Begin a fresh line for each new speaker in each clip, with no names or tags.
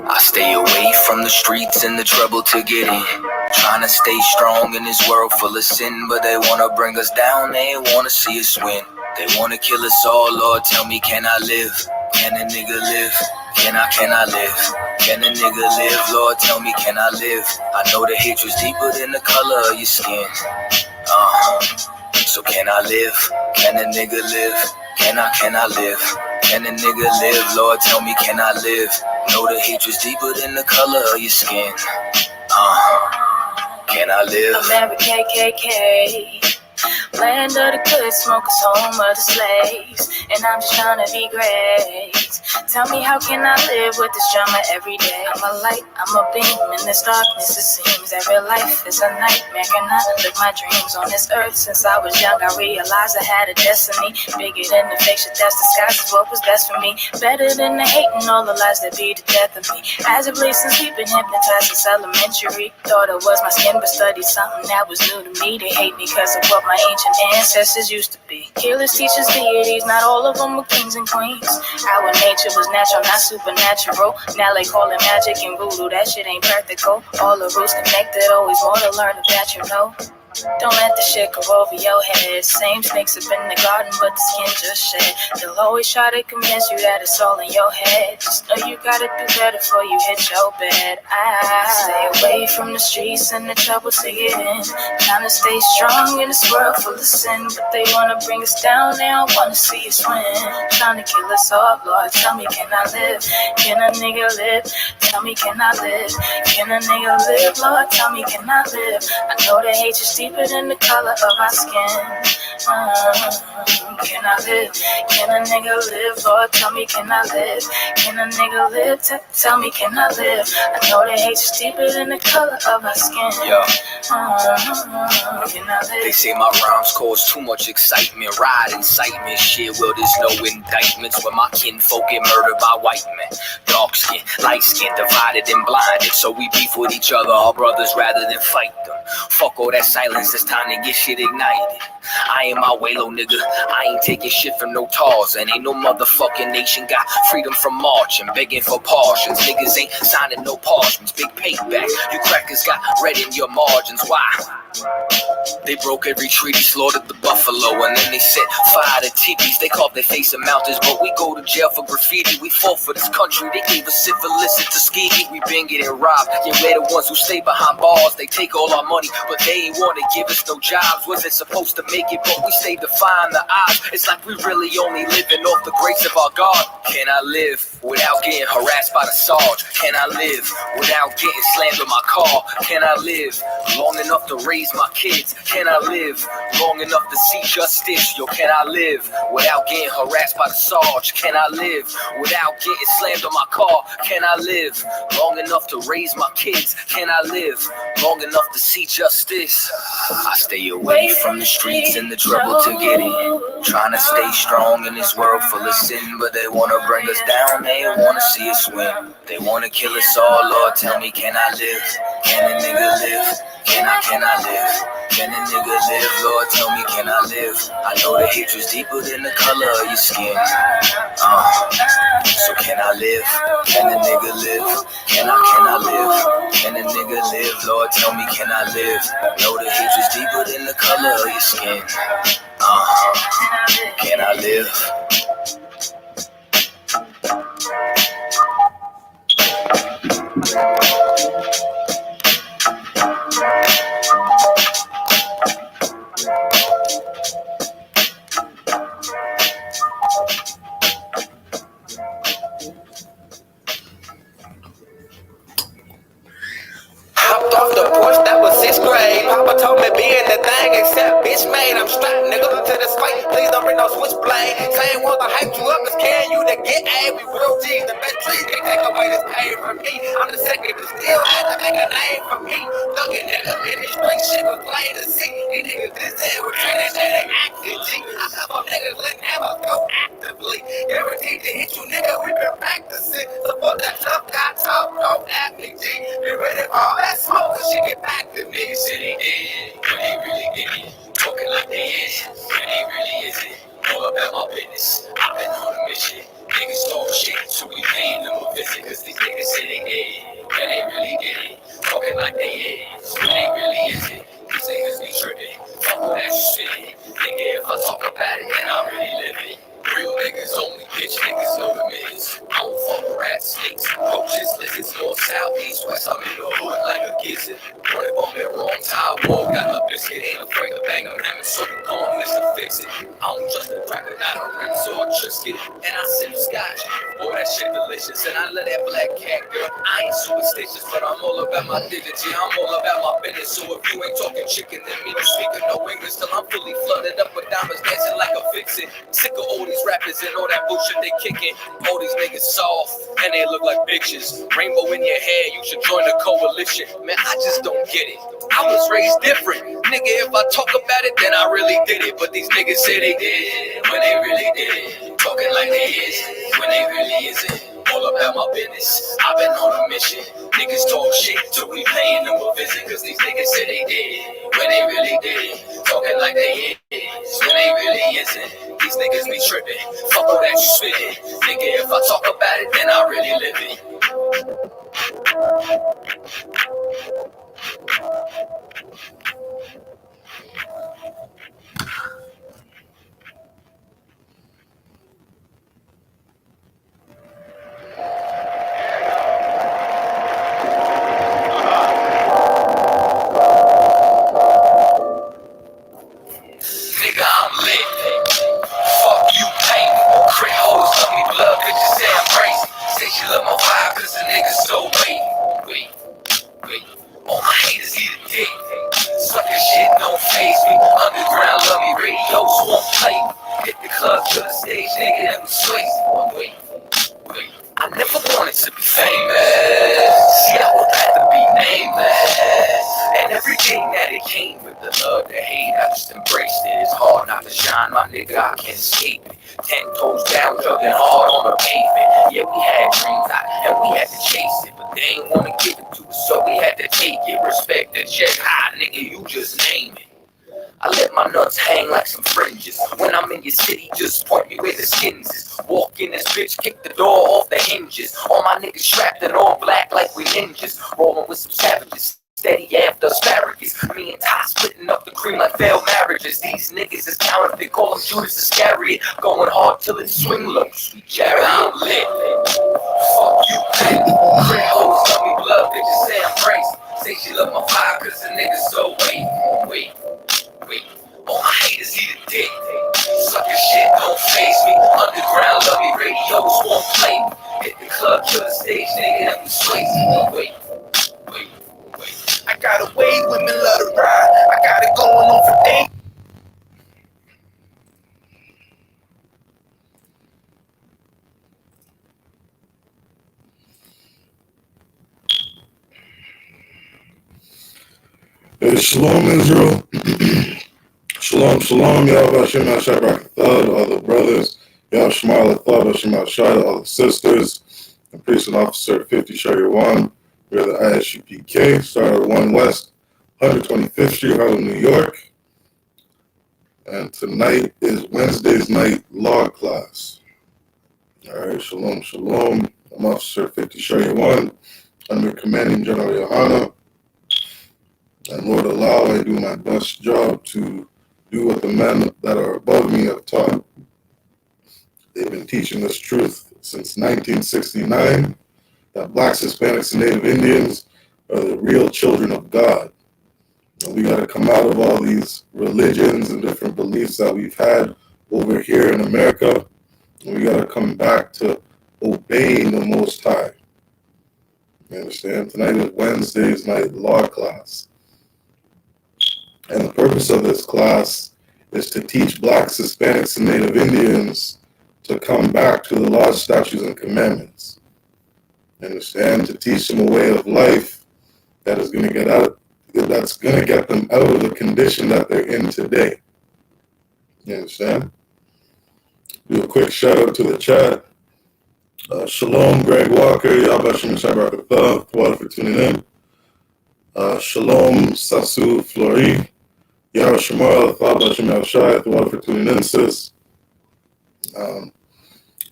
I stay away from the streets and the trouble to get in. Trying to stay strong in this world full of sin, but they wanna bring us down, they ain't wanna see us win. They wanna kill us all, Lord, tell me, can I live? Can a nigga live? Can I live? Can a nigga live? Lord, tell me, can I live? I know the hatred's deeper than the color of your skin. So can I live? Can a nigga live? Can I live? Can a nigga live? Lord, tell me, can I live? Know the hatred's deeper than the color of your skin. Can I live?
America KKK. Land of the good, smokers, home of the slaves. And I'm just trying to be great. Tell me, how can I live with this drama every day? I'm a light, I'm a beam in this darkness. It seems that real life is a nightmare. Can I live my dreams on this earth? Since I was young, I realized I had a destiny bigger than the fiction that's disguised as what was best for me. Better than the hate and all the lies that be the death of me. As of late, since we've been hypnotized since elementary. Thought it was my skin, but studied something that was new to me. They hate me because of what my ancient ancestors used to be. Healers, teachers, deities, not all of them were kings and queens. Our nature was natural, not supernatural. Now they call it magic and voodoo, that shit ain't practical. All the roots connected, always more to learn about, you know. Don't let the shit go over your head. Same snakes up in the garden, but the skin just shed. They'll always try to convince you that it's all in your head. Just know you gotta do better before you hit your bed. I stay away from the streets and the trouble to get in. Trying to stay strong in this world full of sin, but they wanna bring us down, they don't wanna see us win. Trying to kill us all, Lord, tell me, can I live? Can a nigga live? Tell me, can I live? Can a nigga live? Lord, tell me, can I live? I know the hate is deeper than the color of our skin. Can I live? Can a nigga live? Lord, tell me, can I live? Can a nigga live? Tell me, can I live? I know the hate is deeper than the color of our skin. Can I live?
They say my rhymes cause too much excitement, ride incitement, shit. Well, there's no indictments when my kinfolk get murdered by white men. Dark skin, light skin, divided and blinded, so we beef with each other, our brothers, rather than fight them. Fuck all that silence, it's time to get shit ignited. I ain't my way, low nigga, I ain't taking shit from no tars. And ain't no motherfucking nation got freedom from marching, begging for portions. Niggas ain't signing no parchments, big payback. You crackers got red in your margins, why? They broke every treaty, slaughtered the buffalo, and then they set fire to teepees. They carved their face in mountains, but we go to jail for graffiti. We fought for this country, they gave us syphilis and Tuskegee. We been getting robbed, yeah, we're the ones who stay behind bars. They take all our money, but they ain't wanna give us no jobs. Wasn't supposed to make it, but we stay defying the odds. It's like we really only living off the grace of our God. Can I live without getting harassed by the Sarge? Can I live without getting slammed in my car? Can I live long enough to raise my kids? Can I live long enough to see justice? Yo, can I live without getting harassed by the Sarge? Can I live without getting slammed on my car? Can I live long enough to raise my kids? Can I live long enough to see justice? I stay away from the streets and the trouble to get in. Trying to stay strong in this world full of sin, but they wanna bring us down, they don't wanna see us win. They wanna kill us all, Lord, tell me, can I live? Can a nigga live? Can I live? Can a nigga live? Lord, tell me, can I live? I know the hatred's deeper than the color of your skin. So can I live? Can a nigga live? Can I live? Can a nigga live? Lord, tell me, can I live? I know the hatred's deeper than the color of your skin. Can I live?
Hopped off the porch, that was 6th grade. Papa told me be anything except bitch made. I'm strapped, nigga, to the spike. Please don't bring no switchblade. Same ones that hype you up is carrying you to get A. We real G's, the best trees can't take away this pain from me. I'm the second, but still had to make a name for me. Looking at them in this straight shit was plain to see. These niggas this here with training, they acting G. I have them niggas let never go actively. Guaranteed to hit you, nigga, we been practicing. So fuck that tough guy talk, don't act me G. Be ready for all that smoke, she get back to me. Shit he did, but he really did it. Talking like they is, but he really isn't. All about my business, I've been on a mission. Niggas talk shit, so we paying them a visit. Cause these niggas
niggas say they did, when they really did it. Talking like they is, when they really isn't. These niggas be tripping, fuck all that shit. Nigga, if I talk about it, then I really live it. Real niggas only, bitch niggas know the mids. I don't fuck rats, snakes, roaches, lizards, north, south, east, west. I'm in the hood like a gizzard. Running on that wrong tile wall, got a biscuit, ain't afraid to bang on them. So you gone, Mr. Fix It. I don't trust the cracker, not a rim, so I just get it. And I sip scotch, boy, that shit delicious. And I love that black cat, girl. I ain't superstitious, but I'm all about my dignity. I'm all about my business. So if you ain't talking chicken, then me, you speaking no English till I'm fully flooded up with diamonds dancing like a fix-it. Sick of all these rappers and all that bullshit they kicking. All these niggas soft and they look like bitches. Rainbow in your hair, you should join the coalition. Man, I just don't get it. I was raised different. Nigga, if I talk about it, then I really did it. But these niggas say they did when they really did it. Talking like they is when they really isn't. All about my business, I've been on a mission. Niggas talk shit till we paying them a visit. Cause these niggas say they did when they really did it. Talking like they is when they really isn't. These niggas be tripping, fuck all that you spitting. Nigga, if I talk about it, then I really live it. Nigga, I'm lit. Fuck you, pain. Crit hoes love me blood, bitches say I'm crazy. Say she love my vibe, cause the niggas so wait. All my haters eat a dick. Sucker shit don't faze me. Underground love me, radios won't play. Hit the club to the stage, nigga, that was crazy. Wait. I never wanted to be famous. See, I would rather be nameless. And everything that it came with, the love, the hate, I just embraced it. It's hard not to shine, my nigga, I can't escape it. 10 toes down, juggling hard on the pavement. Yeah, we had dreams, and we had to chase it. But they ain't wanna give it to us, so we had to take it. Respect the check high, nigga, you just name it. I let my nuts hang like some fringes. When I'm in your city, just point me where the skins is. Walk in this bitch, kick the door off the hinges. All my niggas strapped in all black like we ninjas. Rolling with some savages, steady after asparagus. Me and Ty splitting up the cream like failed marriages. These niggas is counterfeit, call them Judas Iscariot. Going hard till it swing low, sweet Jared, I'm lit. Fuck you, man. Crit hoes love me blood, bitches say I'm crazy. Say she love my vibe, cause the niggas so wait. All my haters eat a dick. Sucker shit don't faze me. Underground love me, radios won't play me. Hit the club to the stage, nigga, that was crazy. Wait. I got a way women love to ride. I got it going on for days.
Hey, Shalom, Israel. Shalom, Yahweh Hashem, Shabbat, all the brothers, Yahweh Shema, Hashem, Shai, all the sisters, and priest and officer 50 Shari 1. We're the I.S.U.P.K, started 1 West, 125th Street, Harlem, New York. And tonight is Wednesday's night law class. All right, shalom. I'm Officer 50 Shari 1, under Commanding General YAHANNA. And Lord allow, I do my best job to do what the men that are above me have taught. They've been teaching us truth since 1969, that blacks, Hispanics, and Native Indians are the real children of God. And we got to come out of all these religions and different beliefs that we've had over here in America. And we got to come back to obeying the Most High. You understand? Tonight is Wednesday's night law class. And the purpose of this class is to teach blacks, Hispanics, and Native Indians to come back to the laws, statutes, and commandments. Understand? To teach them a way of life that is going to get them out of the condition that they're in today. You understand? Do a quick shout out to the chat. Shalom, Greg Walker, Yabashim Shabbat, water for tuning in. Shalom, Sasu Flori. Yahweh Shema, Yahweh Shai, water for tuning in, sis.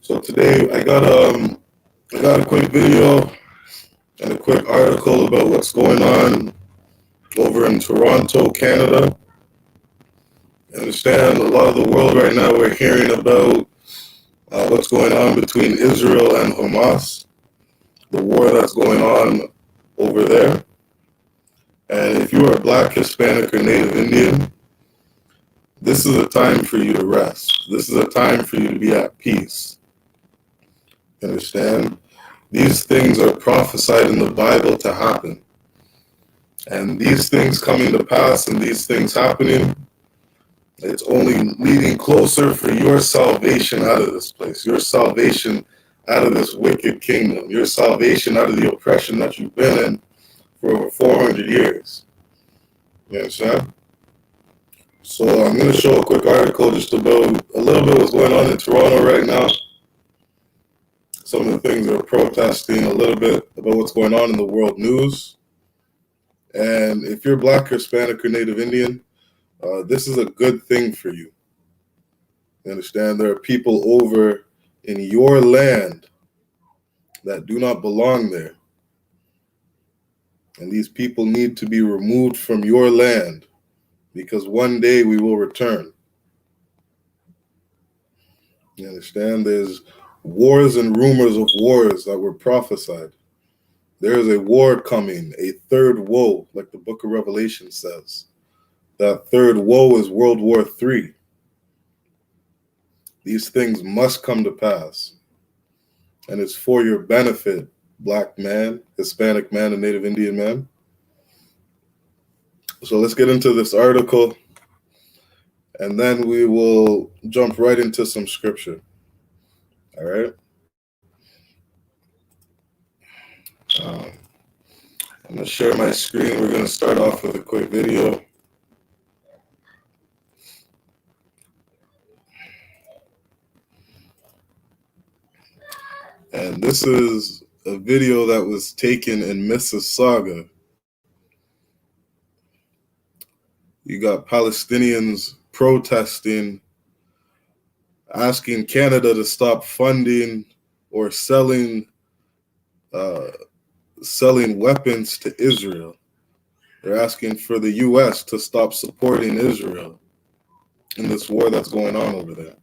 So today I got a quick video and a quick article about what's going on over in Toronto, Canada. Understand, a lot of the world right now, we're hearing about what's going on between Israel and Hamas, the war that's going on over there. And if you are Black, Hispanic, or Native Indian, this is a time for you to rest. This is a time for you to be at peace. Understand? These things are prophesied in the Bible to happen. And these things coming to pass and these things happening, it's only leading closer for your salvation out of this place, your salvation out of this wicked kingdom, your salvation out of the oppression that you've been in for over 400 years. You understand? So I'm going to show a quick article just about a little bit what's going on in Toronto right now. Some of the things they're protesting, a little bit about what's going on in the world news. And if you're Black, Hispanic, or Native Indian, this is a good thing for you. You understand? There are people over in your land that do not belong there. And these people need to be removed from your land because one day we will return. You understand? There's wars and rumors of wars that were prophesied. There is a war coming, a third woe, like the book of Revelation says. That third woe is World War III. These things must come to pass. And it's for your benefit, Black man, Hispanic man, and Native Indian man. So let's get into this article, and then we will jump right into some scripture. All right? I'm going to share my screen. We're going to start off with a quick video. And this is a video that was taken in Mississauga. You got Palestinians protesting, asking Canada to stop funding or selling weapons to Israel. They're asking for the U.S. to stop supporting Israel in this war that's going on over there.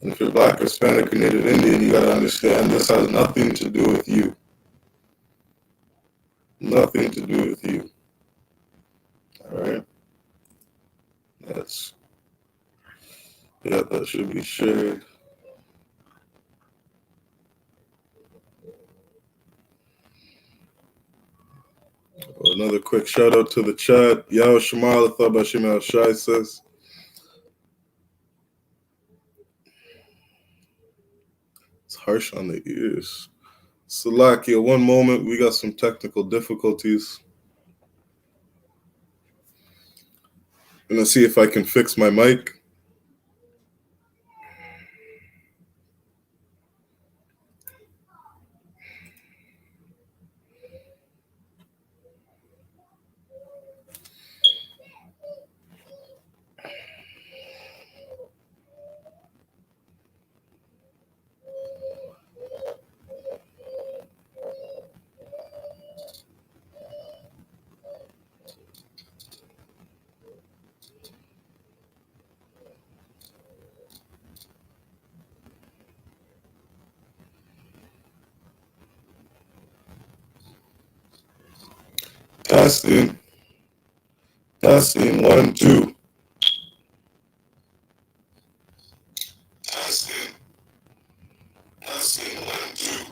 And if you're Black, Hispanic, or Native Indian, you got to understand this has nothing to do with you. Nothing to do with you. All right? That should be shared. Another quick shout out to the chat. Yao Shamal Bashim Al Shai says, it's harsh on the ears. Salakia, one moment, we got some technical difficulties. I'm gonna see if I can fix my mic. Testing. 1, 2. Testing. 1, 2.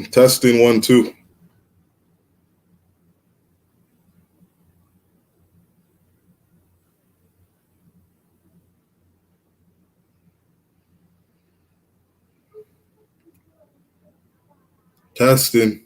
Testing. 1, 2. Testing.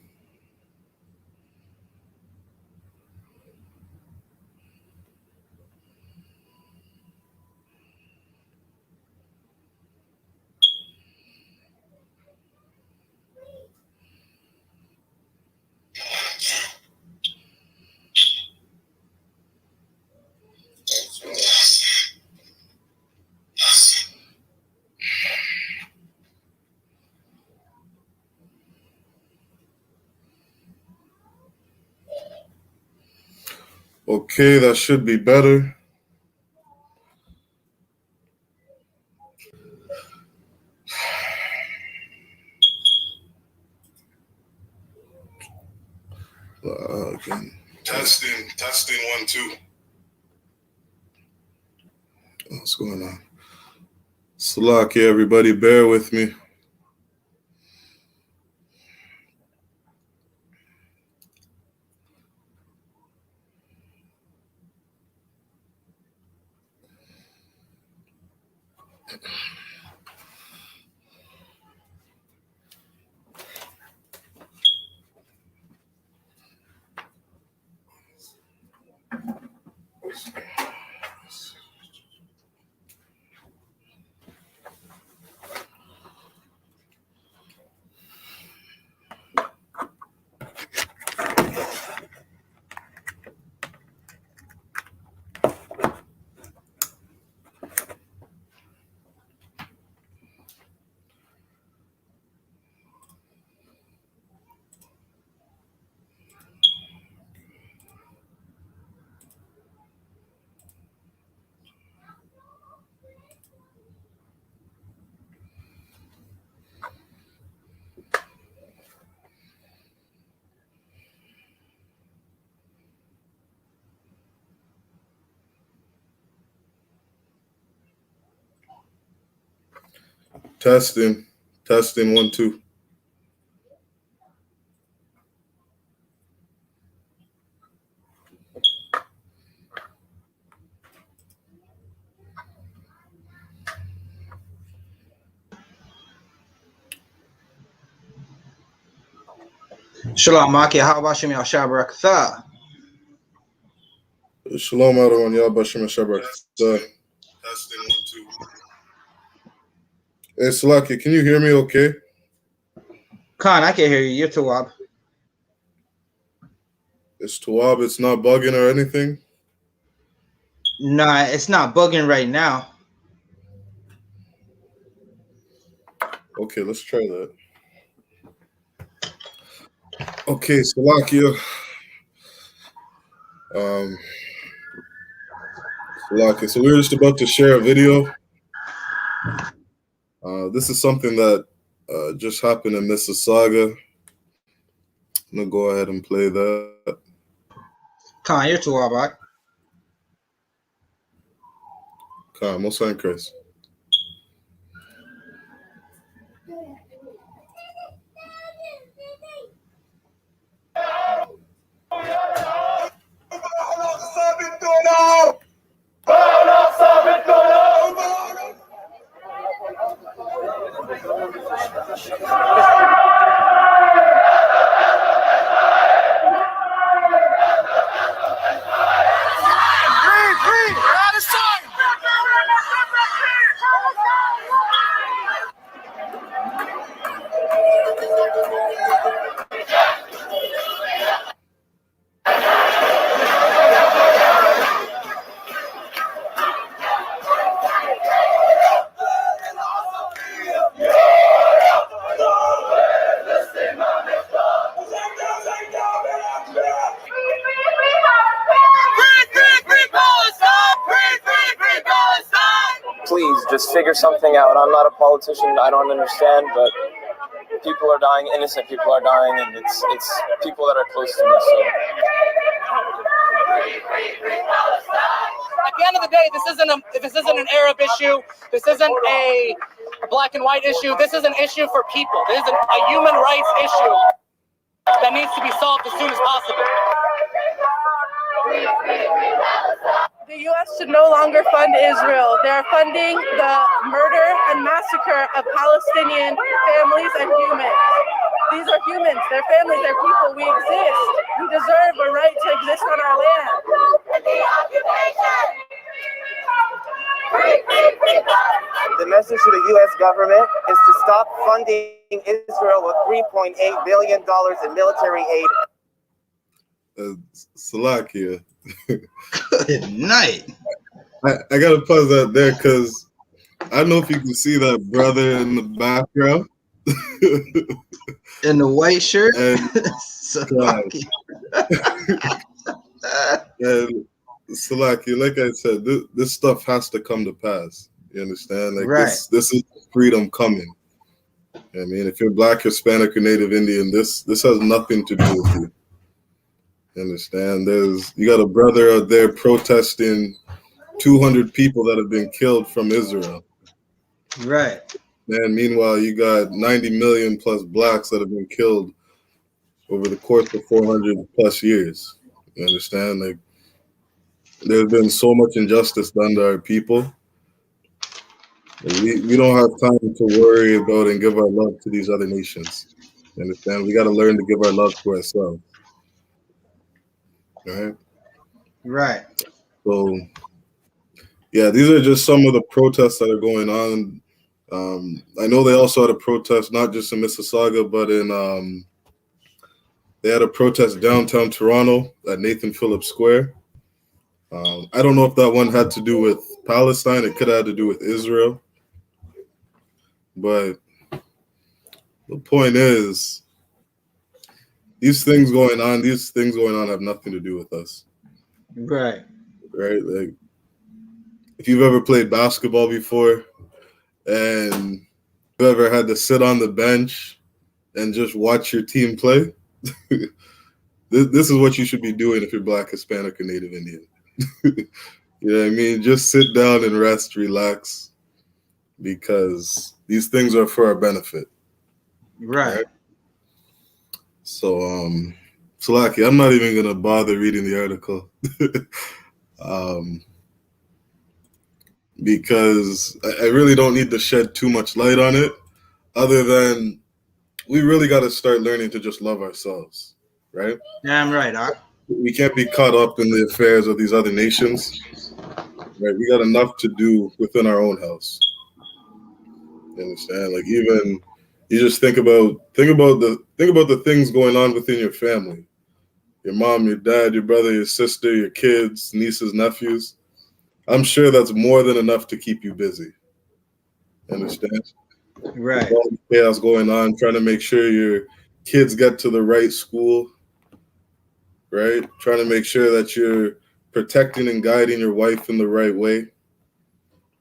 Okay, that should be better. Again. Testing 1 2. What's going on? Salaki, everybody, bear with me. Testing 1 2.
Shalom, Maki. How about you, Shabrak?
Shalom, everyone. Yabashim Shabrak. Testing 1 2. Hey, Salaki, can you hear me okay?
Khan, I can hear you. You're Tawab.
It's Tawab. It's not bugging or anything?
Nah, it's not bugging right now.
Okay, let's try that. Okay, Salakia. Salakia. So we were just about to share a video. This is something that just happened in Mississauga. I'm going to go ahead and play that.
Khan, you're Tawab.
Come, what's on, Chris?
Please, just figure something out. I'm not a politician. I don't understand, but people are dying. Innocent people are dying, and it's people that are close to me. So.
At the end of the day, this isn't an Arab issue. This isn't a black and white issue. This is an issue for people. This is a human rights issue that needs to be solved as soon as possible.
The U.S. should no longer fund Israel. They are funding the murder and massacre of Palestinian families and humans. These are humans, they're families, they're people. We exist. We deserve a right to exist on our land.
The message to the U.S. government is to stop funding Israel with $3.8 billion in military aid.
Salakia.
Good night.
I gotta pause that there because I don't know if you can see that brother in the background.
In the white shirt.
And
Salaki.
And Salaki, like I said, this stuff has to come to pass. You understand? Like
Right.
this is freedom coming. I mean, if you're Black, Hispanic, or Native Indian, this has nothing to do with you. You understand? You got a brother out there protesting 200 people that have been killed from Israel.
Right.
And meanwhile, you got 90 million plus Blacks that have been killed over the course of 400 plus years. You understand? Like, there's been so much injustice done to our people. We don't have time to worry about and give our love to these other nations. You understand? We got to learn to give our love to ourselves. All right?
Right.
So, yeah, these are just some of the protests that are going on. I know they also had a protest, not just in Mississauga, but in they had a protest downtown Toronto at Nathan Phillips Square. I don't know if that one had to do with Palestine. It could have had to do with Israel. But the point is, these things going on have nothing to do with us.
Right.
Right? Like, if you've ever played basketball before and you ever had to sit on the bench and just watch your team play, this is what you should be doing if you're Black, Hispanic, or Native Indian. You know what I mean? Just sit down and rest, relax, because these things are for our benefit.
Right.
So, Salaki, I'm not even gonna bother reading the article, because I really don't need to shed too much light on it, other than we really got to start learning to just love ourselves, right?
Damn right, Doc.
We can't be caught up in the affairs of these other nations, right? We got enough to do within our own house. You understand? Like, even you just think about the things going on within your family. Your mom, your dad, your brother, your sister, your kids, nieces, nephews. I'm sure that's more than enough to keep you busy. Understand?
Right.
With all the chaos going on, trying to make sure your kids get to the right school, right? Trying to make sure that you're protecting and guiding your wife in the right way.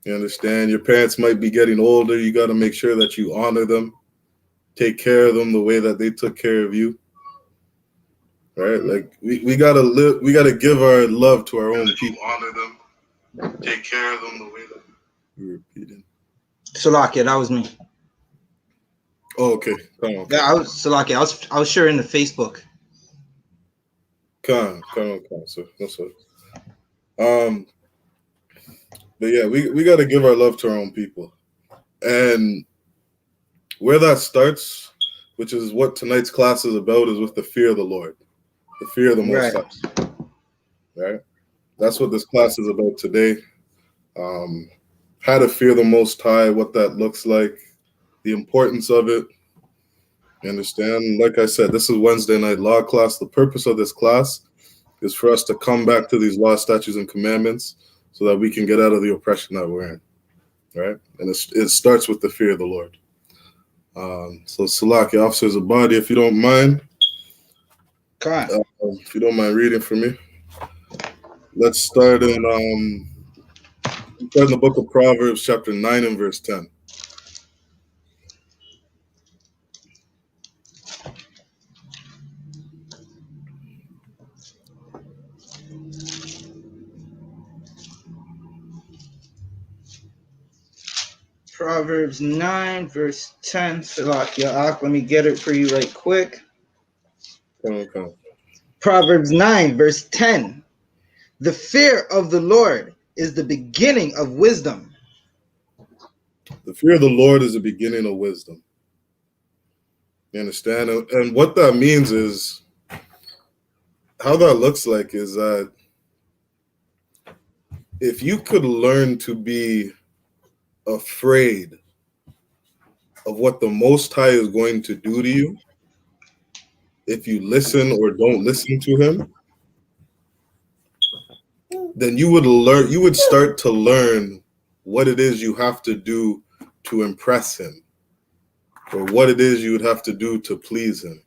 You understand? Your parents might be getting older. You got to make sure that you honor them, take care of them the way that they took care of you. Right? Like, we gotta give our love to our own people. Honor them, take care of them the way that you're repeating.
Salakia, that was me.
Oh, okay. Come on.
Yeah, I was sharing the Facebook.
Come on, sir. No, sir. But yeah, we gotta give our love to our own people. And where that starts, which is what tonight's class is about, is with the fear of the Lord. The fear of the Most High. Right? That's what this class is about today. How to fear the Most High, what that looks like, the importance of it. You understand? Like I said, this is Wednesday night law class. The purpose of this class is for us to come back to these law, statutes, and commandments so that we can get out of the oppression that we're in. Right? And it starts with the fear of the Lord. So Salaki, Officers of Body, if you don't mind, if you don't mind reading for me, let's start in the book of Proverbs, chapter 9 and verse 10.
Proverbs 9, verse 10. Salakia, let me get it for you right quick.
Come on.
Proverbs 9, verse 10. The fear of the Lord is the beginning of wisdom.
The fear of the Lord is the beginning of wisdom. You understand? And what that means is, how that looks like is that if you could learn to be afraid of what the Most High is going to do to you, if you listen or don't listen to him, then you would start to learn what it is you have to do to impress him, or what it is you would have to do to please him.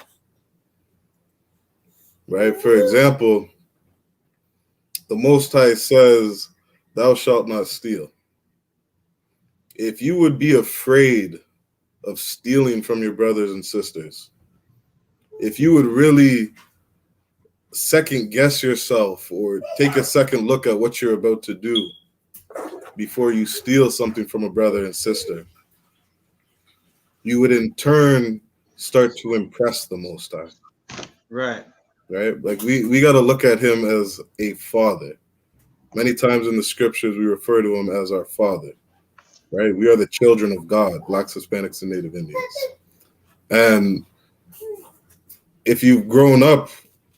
Right? For example, the Most High says, "Thou shalt not steal." If you would be afraid of stealing from your brothers and sisters, if you would really second guess yourself or take a second look at what you're about to do before you steal something from a brother and sister, you would in turn start to impress the Most High.
Right.
Right? Like we got to look at him as a father. Many times in the scriptures, we refer to him as our father. Right? We are the children of God, Blacks, Hispanics, and Native Indians. And if you've grown up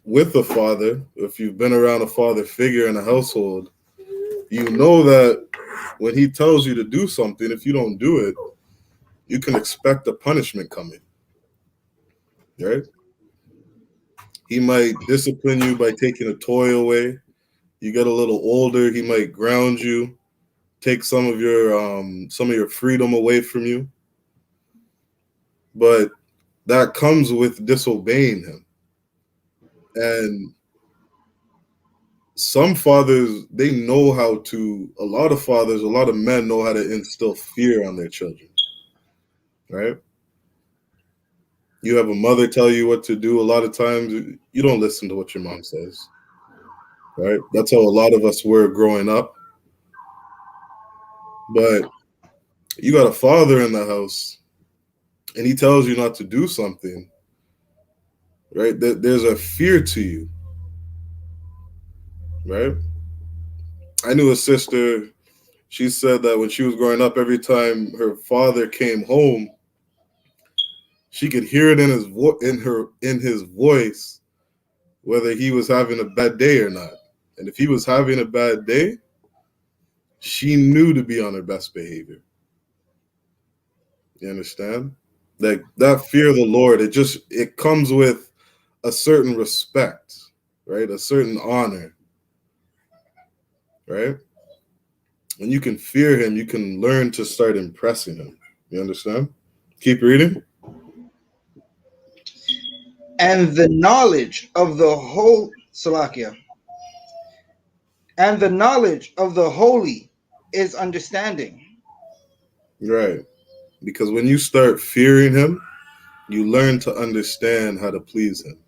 with a father, if you've been around a father figure in a household, you know that when he tells you to do something, if you don't do it, you can expect a punishment coming. Right? He might discipline you by taking a toy away. You get a little older, he might ground you, take some of your freedom away from you. But that comes with disobeying him. And some fathers, a lot of men know how to instill fear on their children. Right? You have a mother tell you what to do. A lot of times you don't listen to what your mom says. Right? That's how a lot of us were growing up. But you got a father in the house and he tells you not to do something, right? There's a fear to you, right? I knew a sister, she said that when she was growing up, every time her father came home, she could hear it in his voice, whether he was having a bad day or not. And if he was having a bad day, she knew to be on her best behavior. You understand? Like that fear of the Lord, it comes with a certain respect, right? A certain honor, right? When you can fear him, you can learn to start impressing him. You understand? Keep reading.
And the knowledge of the whole Salakia. And the knowledge of the holy is understanding.
Right. Because when you start fearing him, you learn to understand how to please him.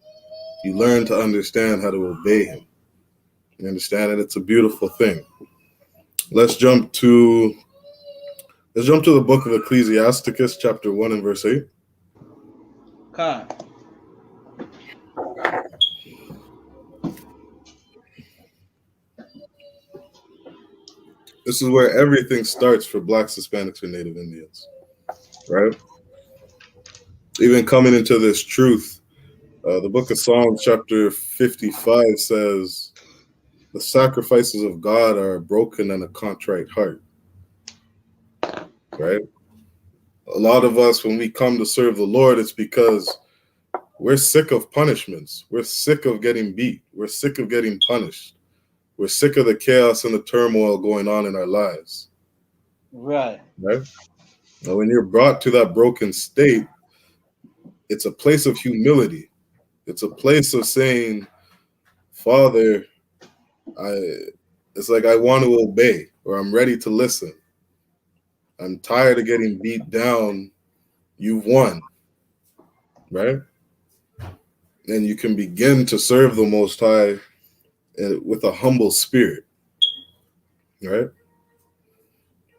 You learn to understand how to obey him. You understand? And it's a beautiful thing. Let's jump to the book of Ecclesiasticus, chapter 1 and verse 8.
Khan.
This is where everything starts for Blacks, Hispanics, and Native Indians, right? Even coming into this truth, the book of Psalms, chapter 55 says, "The sacrifices of God are a broken and a contrite heart." Right? A lot of us, when we come to serve the Lord, it's because we're sick of punishments. We're sick of getting beat. We're sick of getting punished. We're sick of the chaos and the turmoil going on in our lives.
Right.
Right? Now, when you're brought to that broken state, it's a place of humility. It's a place of saying, Father, it's like I want to obey, or I'm ready to listen. I'm tired of getting beat down. You've won. Right? And you can begin to serve the Most High with a humble spirit. Right?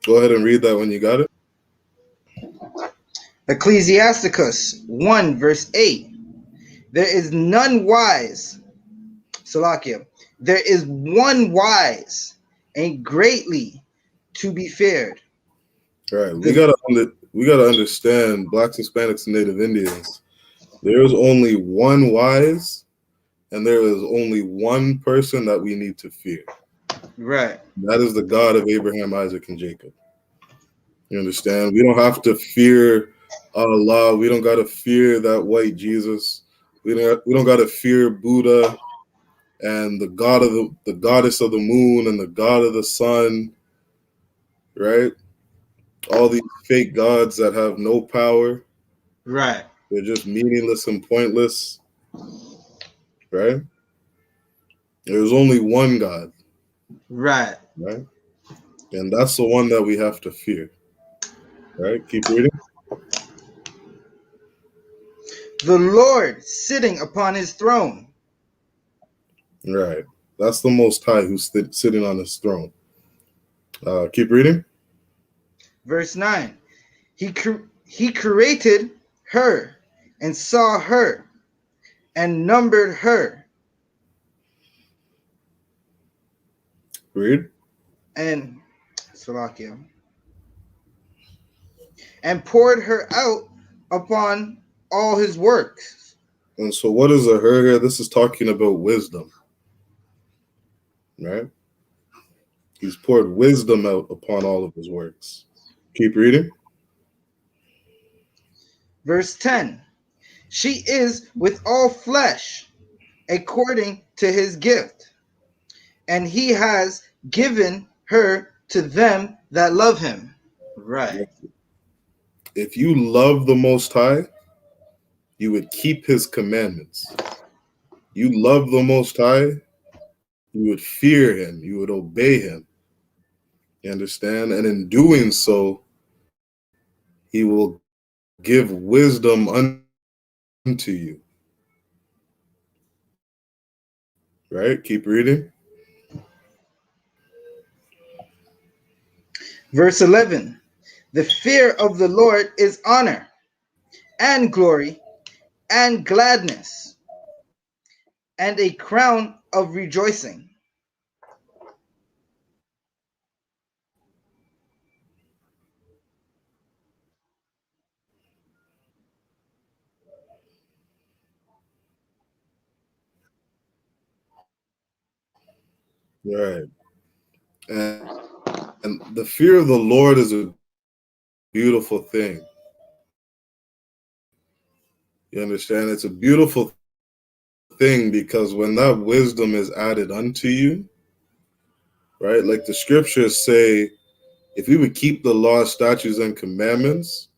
Go ahead and read that when you got it.
Ecclesiasticus 1 verse 8. There is none wise. Salakia. There is one wise and greatly to be feared.
All right. We gotta understand, Blacks, Hispanics, and Native Indians. There is only one wise, and there is only one person that we need to fear.
Right.
That is the God of Abraham, Isaac, and Jacob. You understand? We don't have to fear Allah. We don't got to fear that white Jesus. We don't got to fear Buddha and the god of the goddess of the moon and the god of the sun, right? All these fake gods that have no power.
Right.
They're just meaningless and pointless, right? There's only one God,
Right.
right? And that's the one that we have to fear, right? Keep reading.
The Lord sitting upon his throne.
Right. That's the Most High who's sitting on his throne. Keep reading.
Verse 9. He created her and saw her and numbered her.
Read.
And Salakia. And poured her out upon all his works.
And so what is a her here? This is talking about wisdom, right? He's poured wisdom out upon all of his works. Keep reading.
Verse 10. She is with all flesh according to his gift, and he has given her to them that love him. Right.
If you love the Most High, you would keep his commandments. You love the Most High, you would fear him, you would obey him. You understand? And in doing so, he will give wisdom unto you. Right? Keep reading.
Verse 11. The fear of the Lord is honor and glory and gladness and a crown of rejoicing.
Right. And the fear of the Lord is a beautiful thing. You understand? It's a beautiful thing because when that wisdom is added unto you, right? Like the scriptures say, if we would keep the law, statutes, and commandments,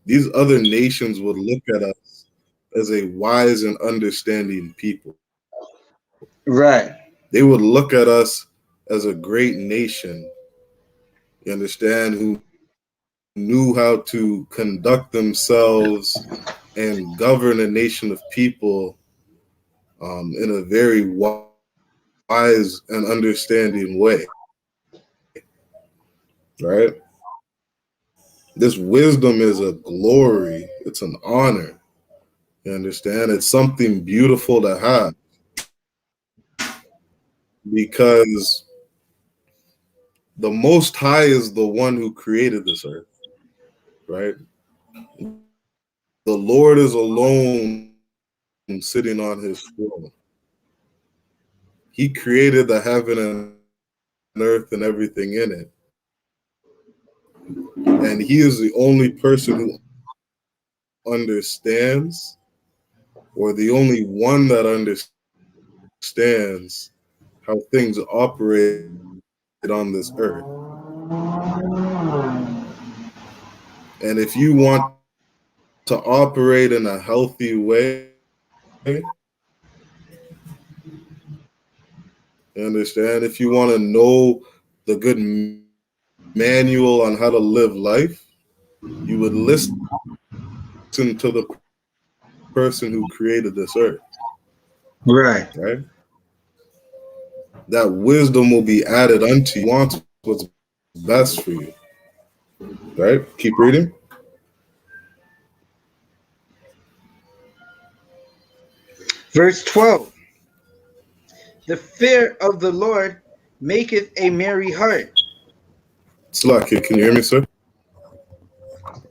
these other nations would look at us as a wise and understanding people.
Right.
They would look at us as a great nation, you understand, who knew how to conduct themselves and govern a nation of people in a very wise and understanding way, right? This wisdom is a glory. It's an honor. You understand? It's something beautiful to have because the Most High is the one who created this earth, right? The Lord is alone sitting on his throne. He created the heaven and earth and everything in it. And he is the only person who understands, or the only one that understands how things operate on this earth. And if you want to operate in a healthy way, you understand? If you want to know the good manual on how to live life, you would listen to the person who created this earth.
Right.
Right? That wisdom will be added unto you. Want what's best for you. Right? Keep reading.
Verse 12. The fear of the Lord maketh a merry heart.
Slack, can you hear me, sir?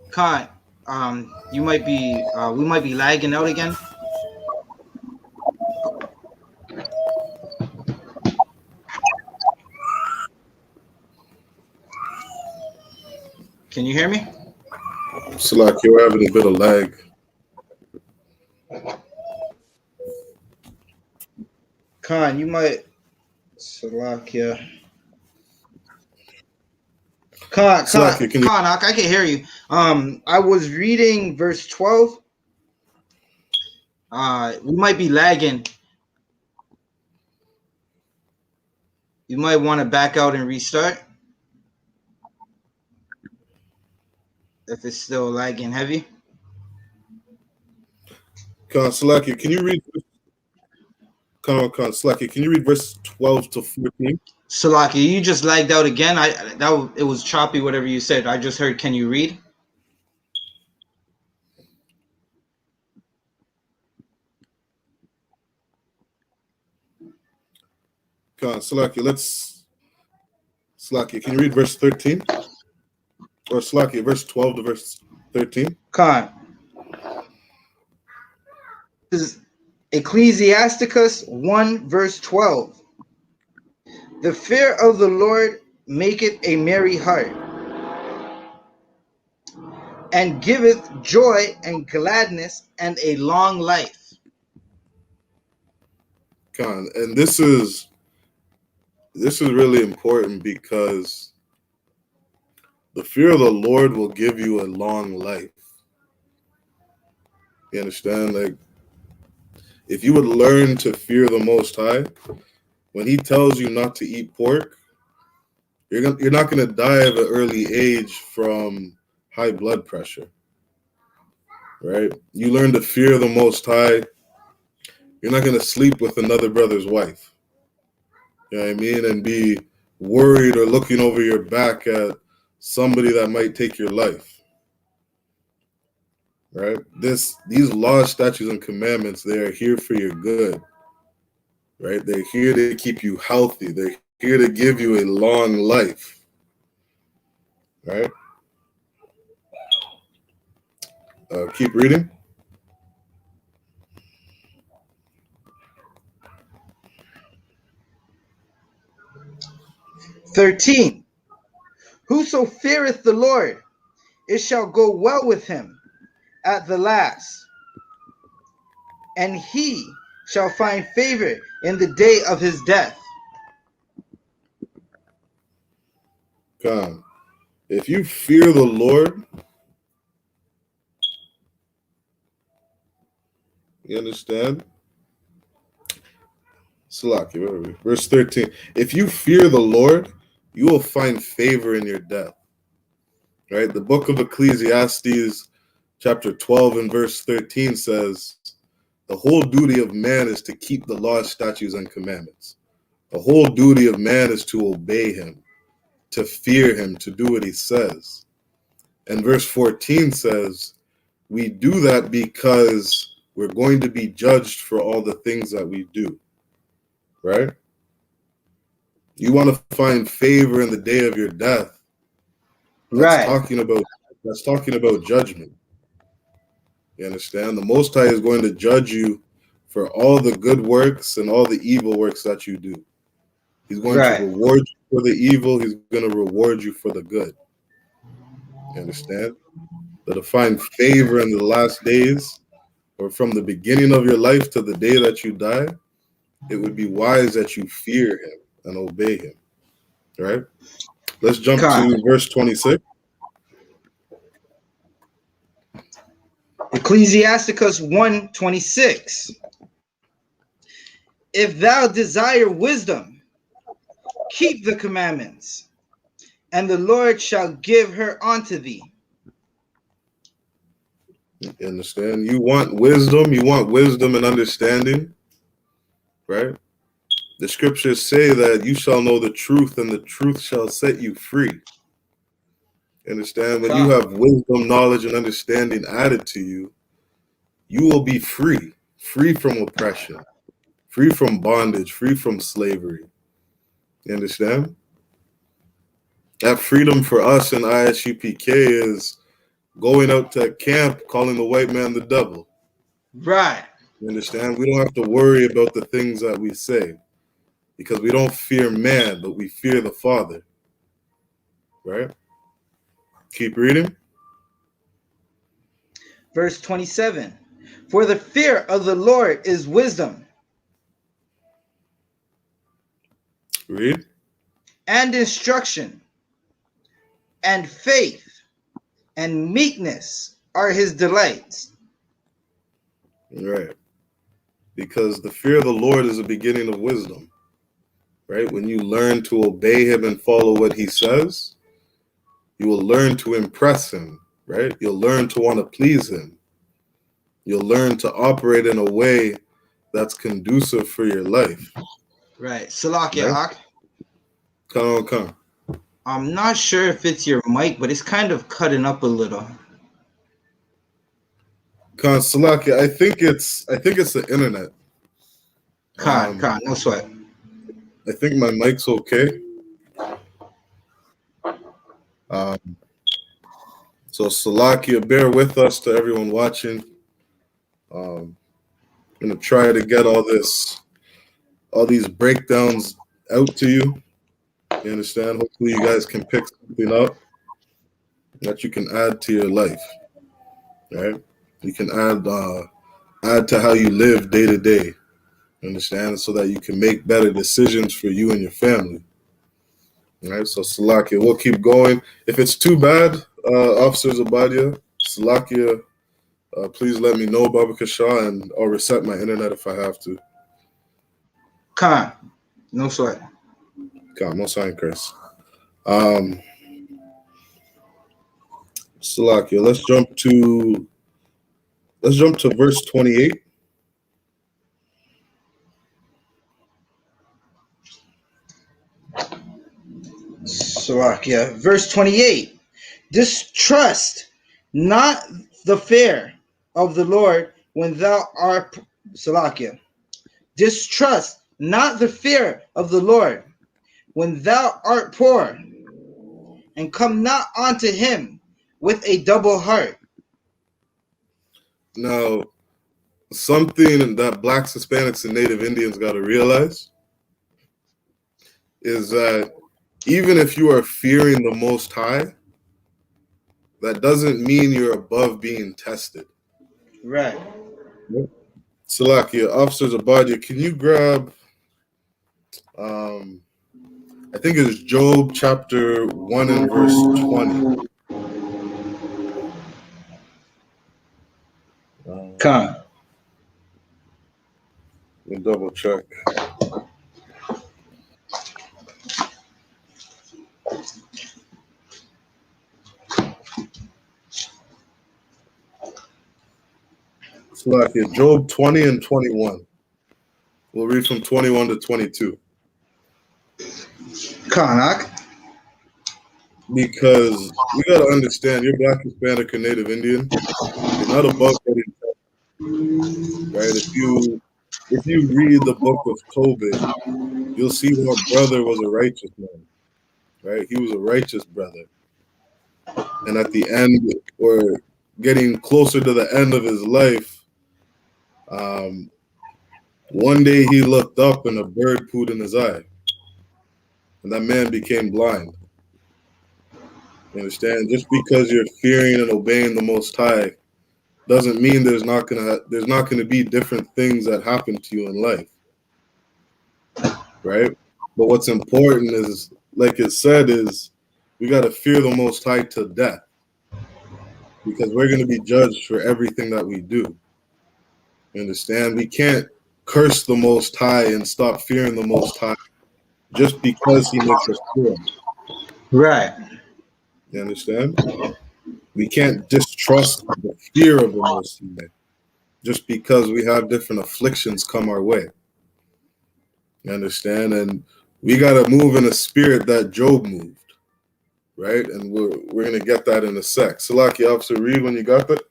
Khan. You might be we might be lagging out again. Can you hear me?
Salak, you're having a bit of lag.
Khan, you might Salakia. Khan,
Salakia, can you?
I can hear you. I was reading verse 12. We might be lagging. You might want to back out and restart if it's still lagging heavy.
Salakia, can you read? Salakia, can you read verse 12 to 14?
Salaki, you just lagged out again. It was choppy. Whatever you said, I just heard. Can you read?
Salakia, Salakia, can you read verse 13? Or Salakia, verse 12 to verse 13?
Khan. This is Ecclesiasticus 1 verse 12. The fear of the Lord maketh a merry heart, and giveth joy and gladness and a long life.
Khan, and this is really important because the fear of the Lord will give you a long life. You understand? Like, if you would learn to fear the Most High, when He tells you not to eat pork, you're not going to die at an early age from high blood pressure, right? You learn to fear the Most High. You're not going to sleep with another brother's wife. You know what I mean? And be worried or looking over your back at somebody that might take your life. Right? These laws, statutes, and commandments, they are here for your good. Right? They're here to keep you healthy. They're here to give you a long life. Right? Keep reading.
"13. Whoso feareth the Lord, it shall go well with him at the last, and he shall find favor in the day of his death."
God, if you fear the Lord, you understand? Salaki, where are we? Verse 13. If you fear the Lord, you will find favor in your death. Right? The book of Ecclesiastes, chapter 12 and verse 13 says, the whole duty of man is to keep the laws, statutes, and commandments. The whole duty of man is to obey him, to fear him, to do what he says. And verse 14 says, we do that because we're going to be judged for all the things that we do. Right? You want to find favor in the day of your death. That's talking about judgment. You understand? The Most High is going to judge you for all the good works and all the evil works that you do. He's going to reward you for the evil. He's going to reward you for the good. You understand? So to find favor in the last days, or from the beginning of your life to the day that you die, it would be wise that you fear him and obey him. Right? Let's jump to verse 26.
Ecclesiasticus 1:26. If thou desire wisdom, keep the commandments, and the Lord shall give her unto thee.
You understand? You want wisdom and understanding, right? The scriptures say that you shall know the truth, and the truth shall set you free. Understand? When you have wisdom, knowledge, and understanding added to you, you will be free from oppression, free from bondage, free from slavery. You understand? That freedom for us in I.S.U.P.K is going out to camp calling the white man the devil.
Right.
You understand? We don't have to worry about the things that we say because we don't fear man, but we fear the Father. Right? Keep reading.
Verse 27. For the fear of the Lord is wisdom.
Read.
And instruction, and faith, and meekness are his delights.
Right. Because the fear of the Lord is the beginning of wisdom. Right? When you learn to obey him and follow what he says, you will learn to impress him. Right? You'll learn to want to please him. You'll learn to operate in a way that's conducive for your life.
Right. Salakia,
Right? Come.
I'm not sure if it's your mic, but it's kind of cutting up a little.
Salaki, I think it's the internet.
Khan, no sweat.
I think my mic's okay. So Salakia, bear with us to everyone watching. I'm gonna try to get all these breakdowns out to you. You understand? Hopefully you guys can pick something up that you can add to your life. Right? You can add to how you live day to day. Understand? So that you can make better decisions for you and your family. All right, so Salakia, we'll keep going. If it's too bad, Officer Zabadia, Salakia, please let me know, Baba Kasha, and I'll reset my internet if I have to.
Khan, no sweat.
God, no sign, Chris. Salakia, let's jump to verse 28.
Salakia, verse 28. Distrust not the fear of the Lord when thou art Salakia. Distrust not the fear of the Lord when thou art poor, and come not unto him with a double heart.
Now, something that Blacks, Hispanics, and Native Indians got to realize is that even if you are fearing the Most High, that doesn't mean you're above being tested.
Right.
Salakia, Officer Zabadia, can you grab, I think it's Job chapter 1 and verse 20.
Khan.
Let me double check. Salakia, Job 20 and 21. We'll read from 21 to 22.
Khan.
Because we got to understand, you're Black, Hispanic, or Native Indian. You're not above getting tested, right? If you read the book of Tobit, you'll see our brother was a righteous man, right? He was a righteous brother. And at the end, or getting closer to the end of his life, one day he looked up and a bird pooed in his eye. And that man became blind. You understand? Just because you're fearing and obeying the Most High doesn't mean there's not gonna be different things that happen to you in life, right? But what's important is, like it said, is we gotta fear the Most High to death, because we're gonna be judged for everything that we do. You understand? We can't curse the Most High and stop fearing the Most High just because He makes us fear.
Right.
You understand? We can't distrust the fear of the Most High just because we have different afflictions come our way. You understand? And we got to move in a spirit that Job moved, right? And we're going to get that in a sec. Salaki, Officer, read when you got it.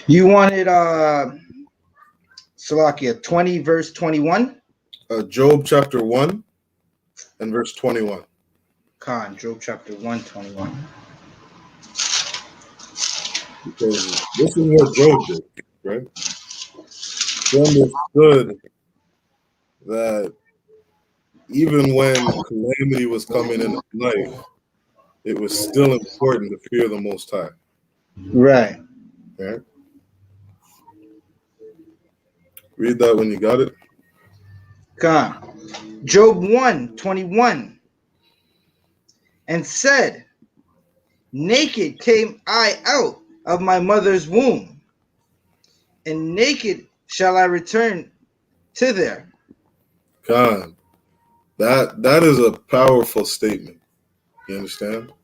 You wanted Salakia 20 verse 21?
Job chapter 1 and verse 21.
Khan, Job chapter 1, 21.
Because this is what Job did, right? He understood that even when calamity was coming in his life, it was still important to fear the Most High.
Right.
Right? Read that when you got it.
Come. Job 1:21. And said, naked came I out of my mother's womb, and naked shall I return thither.
God, that is a powerful statement. You understand?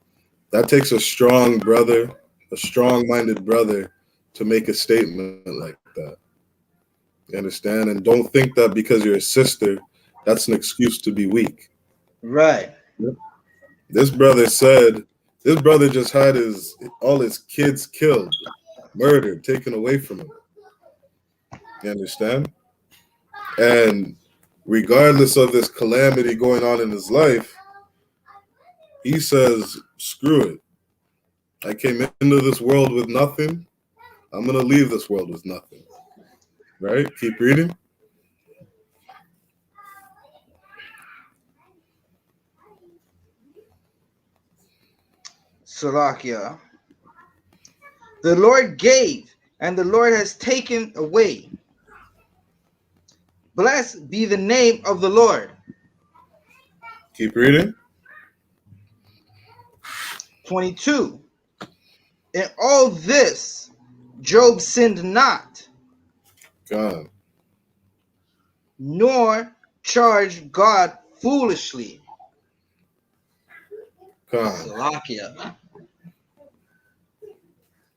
That takes a strong brother, a strong-minded brother, to make a statement like that. You understand? And don't think that because you're a sister, that's an excuse to be weak.
Right.
This brother just had all his kids killed, murdered, taken away from him. You understand? And regardless of this calamity going on in his life, he says, screw it. I came into this world with nothing. I'm going to leave this world with nothing. Right? Keep reading.
Salakia. The Lord gave, and the Lord has taken away. Blessed be the name of the Lord.
Keep reading.
22. In all this, Job sinned not,
God.
nor charged God foolishly.
God.
Salakia.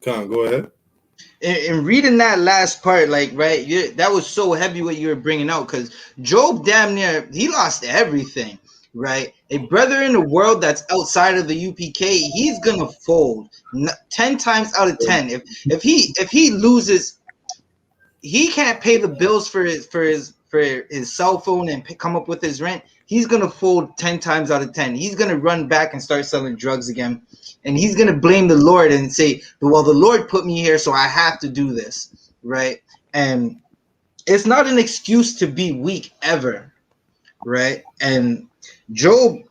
God, go ahead.
In reading that last part, like, right, that was so heavy what you were bringing out, because Job damn near, he lost everything, right? A brother in the world that's outside of the UPK, he's gonna fold 10 times out of 10. If he loses, he can't pay the bills for his cell phone and come up with his rent. He's gonna fold 10 times out of 10. He's gonna run back and start selling drugs again, and he's gonna blame the Lord and say, "Well, the Lord put me here, so I have to do this." Right? And it's not an excuse to be weak ever, right? And Job,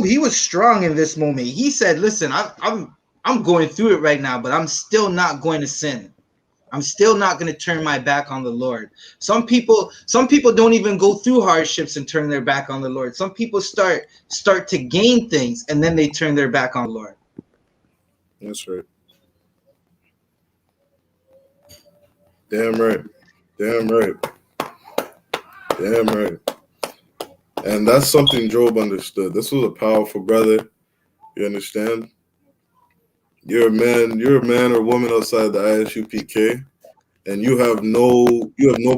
he was strong in this moment. He said, "Listen, I'm going through it right now, but I'm still not going to sin. I'm still not going to turn my back on the Lord." Some people don't even go through hardships and turn their back on the Lord. Some people start to gain things and then they turn their back on the Lord.
That's right. Damn right. Damn right. Damn right. And that's something Job understood. This was a powerful brother. You understand? You're a man or woman outside the I.S.U.P.K, and you have no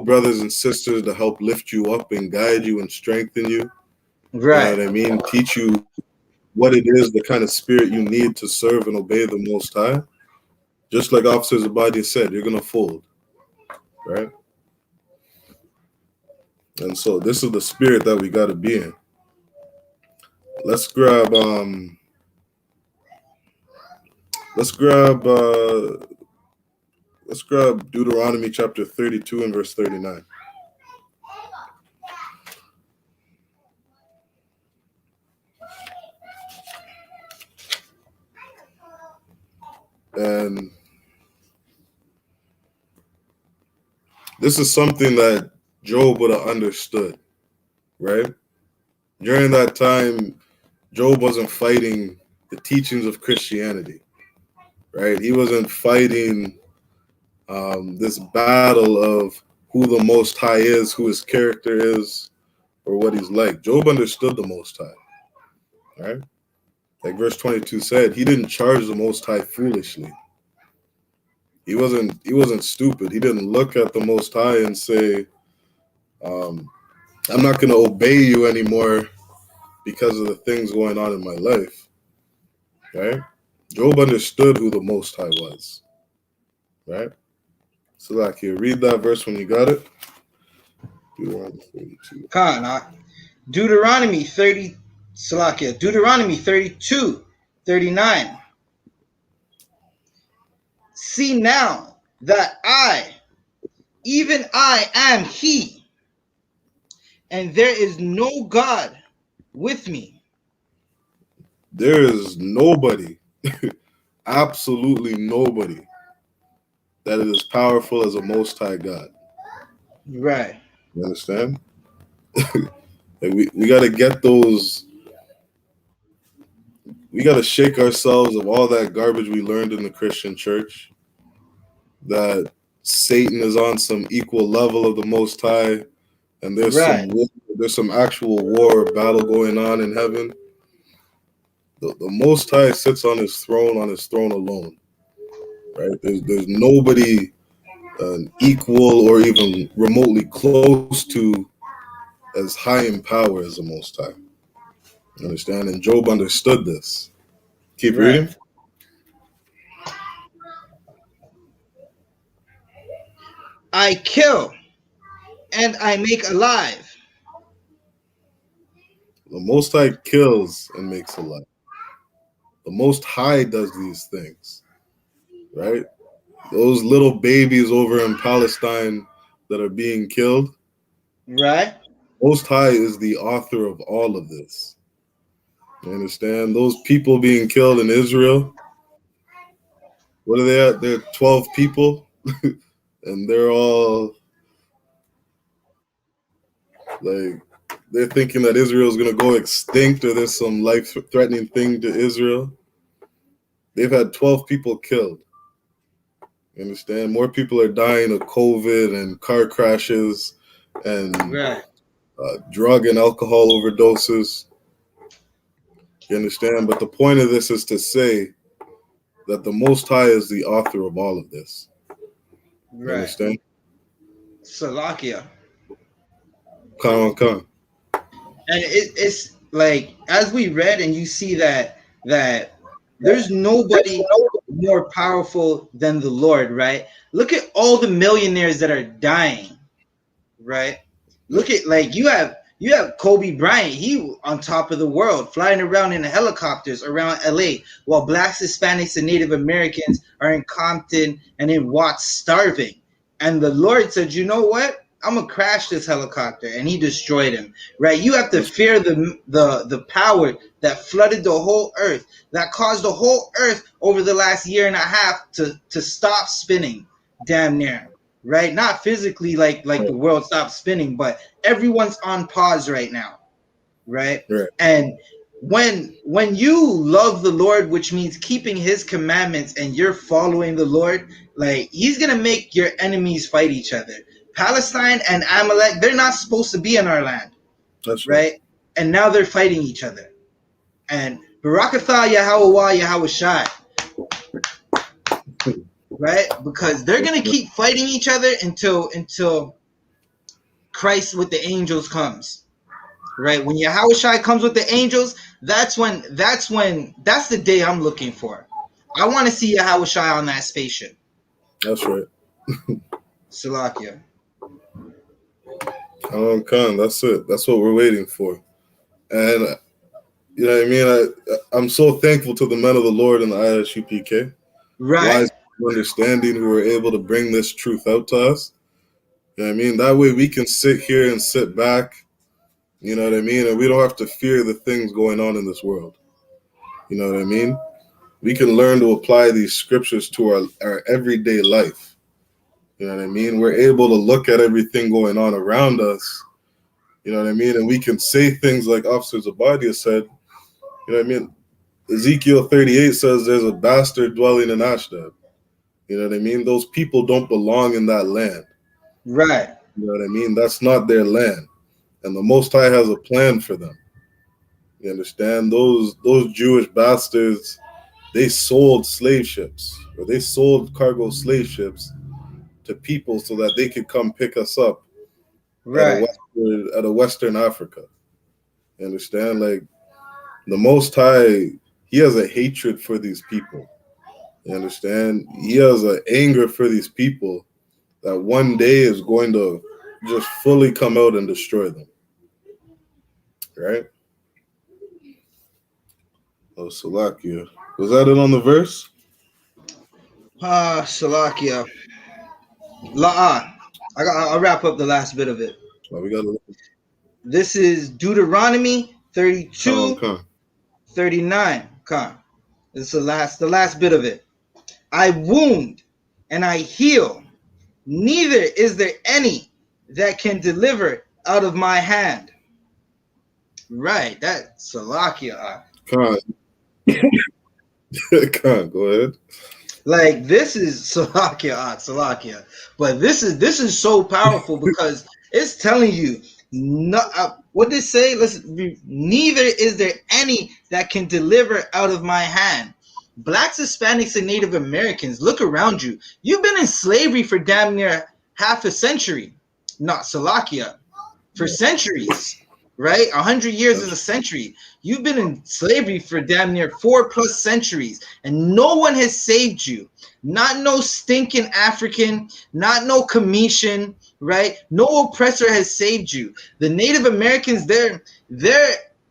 brothers and sisters to help lift you up and guide you and strengthen you.
Right.
You know what I mean? Teach you what it is, the kind of spirit you need to serve and obey the Most High. Just like Officer Zabadi said, you're gonna fold, right? And so this is the spirit that we gotta be in. Let's grab Deuteronomy chapter 32 and verse 39. And this is something that Job would have understood, right? During that time, Job wasn't fighting the teachings of Christianity, right? He wasn't fighting this battle of who the Most High is, who his character is, or what he's like. Job understood the Most High, right? Like verse 22 said, he didn't charge the Most High foolishly. He wasn't stupid. He didn't look at the Most High and say, I'm not going to obey you anymore because of the things going on in my life, right? Job understood who the Most High was, right? So like you read that verse when you got it. Deuteronomy 32.
Deuteronomy 30, Deuteronomy 32, 39 See now that I, even I, am He, and there is no God with me.
There is nobody, absolutely nobody, that is as powerful as a Most High God.
Right.
You understand? Like we got to get those. We got to shake ourselves of all that garbage we learned in the Christian church. That Satan is on some equal level of the Most High, and
Right.
there's some actual war battle going on in heaven. The Most High sits on his throne alone. Right? There's nobody equal or even remotely close to as high in power as the Most High. You understand? And Job understood this. Keep
Right.
reading.
I kill and I make alive.
The Most High kills and makes alive. The Most High does these things, right? Those little babies over in Palestine that are being killed,
Right.
Most High is the author of all of this. You understand? Those people being killed in Israel, what are they at? They're 12 people, and they're all like, they're thinking that Israel's going to go extinct or there's some life threatening thing to Israel. They've had 12 people killed. You understand? More people are dying of COVID and car crashes and
Right.
drug and alcohol overdoses. You understand? But the point of this is to say that the Most High is the author of all of this. You
Right.
understand?
Salakia.
Come on.
And it's like as we read, and you see that there's nobody more powerful than the Lord, right? Look at all the millionaires that are dying, right? Look at like you have Kobe Bryant, he on top of the world, flying around in helicopters around LA, while blacks, Hispanics, and Native Americans are in Compton and in Watts starving. And the Lord said, you know what? I'm gonna crash this helicopter, and he destroyed him. Right? You have to fear the power that flooded the whole earth, that caused the whole earth over the last year and a half to stop spinning, damn near. Right? Not physically like the world stopped spinning, but everyone's on pause right now. Right?
Right.
And when you love the Lord, which means keeping his commandments, and you're following the Lord, like he's gonna make your enemies fight each other. Palestine and Amalek, they're not supposed to be in our land,
That's right.
right? And now they're fighting each other. And Barakatha Yahweh Yahweh Shai, right? Because they're gonna keep fighting each other until Christ with the angels comes. Right? When Yahweh Shai comes with the angels, that's the day I'm looking for. I want to see Yahweh Shai on that spaceship.
That's right.
Salakia.
Khan, that's it. That's what we're waiting for. And you know what I mean? I'm so thankful to the men of the Lord in the I.S.U.P.K.
Right.
Wise, understanding, who are able to bring this truth out to us. You know what I mean? That way we can sit here and sit back, you know what I mean? And we don't have to fear the things going on in this world. You know what I mean? We can learn to apply these scriptures to our everyday life. You know what I mean? We're able to look at everything going on around us. You know what I mean? And we can say things like Officer Zabadia said, you know what I mean? Ezekiel 38 says there's a bastard dwelling in Ashdod. You know what I mean? Those people don't belong in that land.
Right.
You know what I mean? That's not their land. And the Most High has a plan for them. You understand? Those Jewish bastards, they sold slave ships, or they sold cargo slave ships to people so that they could come pick us up
Right.
at a Western Africa. You understand? Like the Most High, he has a hatred for these people. You understand? He has an anger for these people that one day is going to just fully come out and destroy them. Right? Oh, Salakia. Was that it on the verse?
Salakia. La'ah. I'll wrap up the last bit of it.
Well, we got to
This is Deuteronomy
Con,
32,
con.
39. This is the last bit of it. I wound and I heal. Neither is there any that can deliver out of my hand. Right, that's Salakia.
Con. Con, go ahead.
Like this is Salakia. But this is so powerful because it's telling you what did it say? Neither is there any that can deliver out of my hand. Blacks, Hispanics, and Native Americans, look around you. You've been in slavery for damn near half a century. Not Salakia. For centuries, right? 100 years is a century. You've been in slavery for damn near 4+ centuries, and no one has saved you. Not no stinking African, not no Commission, right? No oppressor has saved you. The Native Americans, they're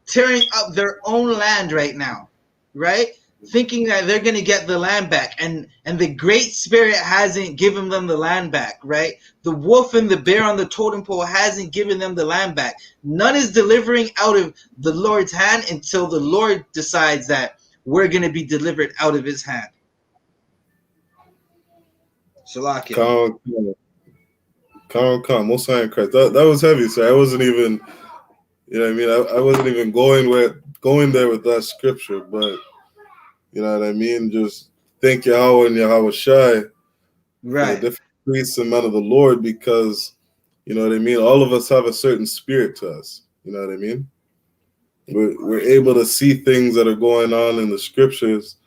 tearing up their own land right now, right? Thinking that they're gonna get the land back, and the Great Spirit hasn't given them the land back, right? The wolf and the bear on the totem pole hasn't given them the land back. None is delivering out of the Lord's hand until the Lord decides that we're gonna be delivered out of His hand. Shalakia.
Con. Most High in Christ. That was heavy, so I wasn't even, you know what I mean? I wasn't even going there with that scripture, but you know what I mean? Just thank Yahweh and Yahweh Shai for the different priests and men of the Lord, because, you know what I mean? All of us have a certain spirit to us. You know what I mean? We're able to see things that are going on in the scriptures,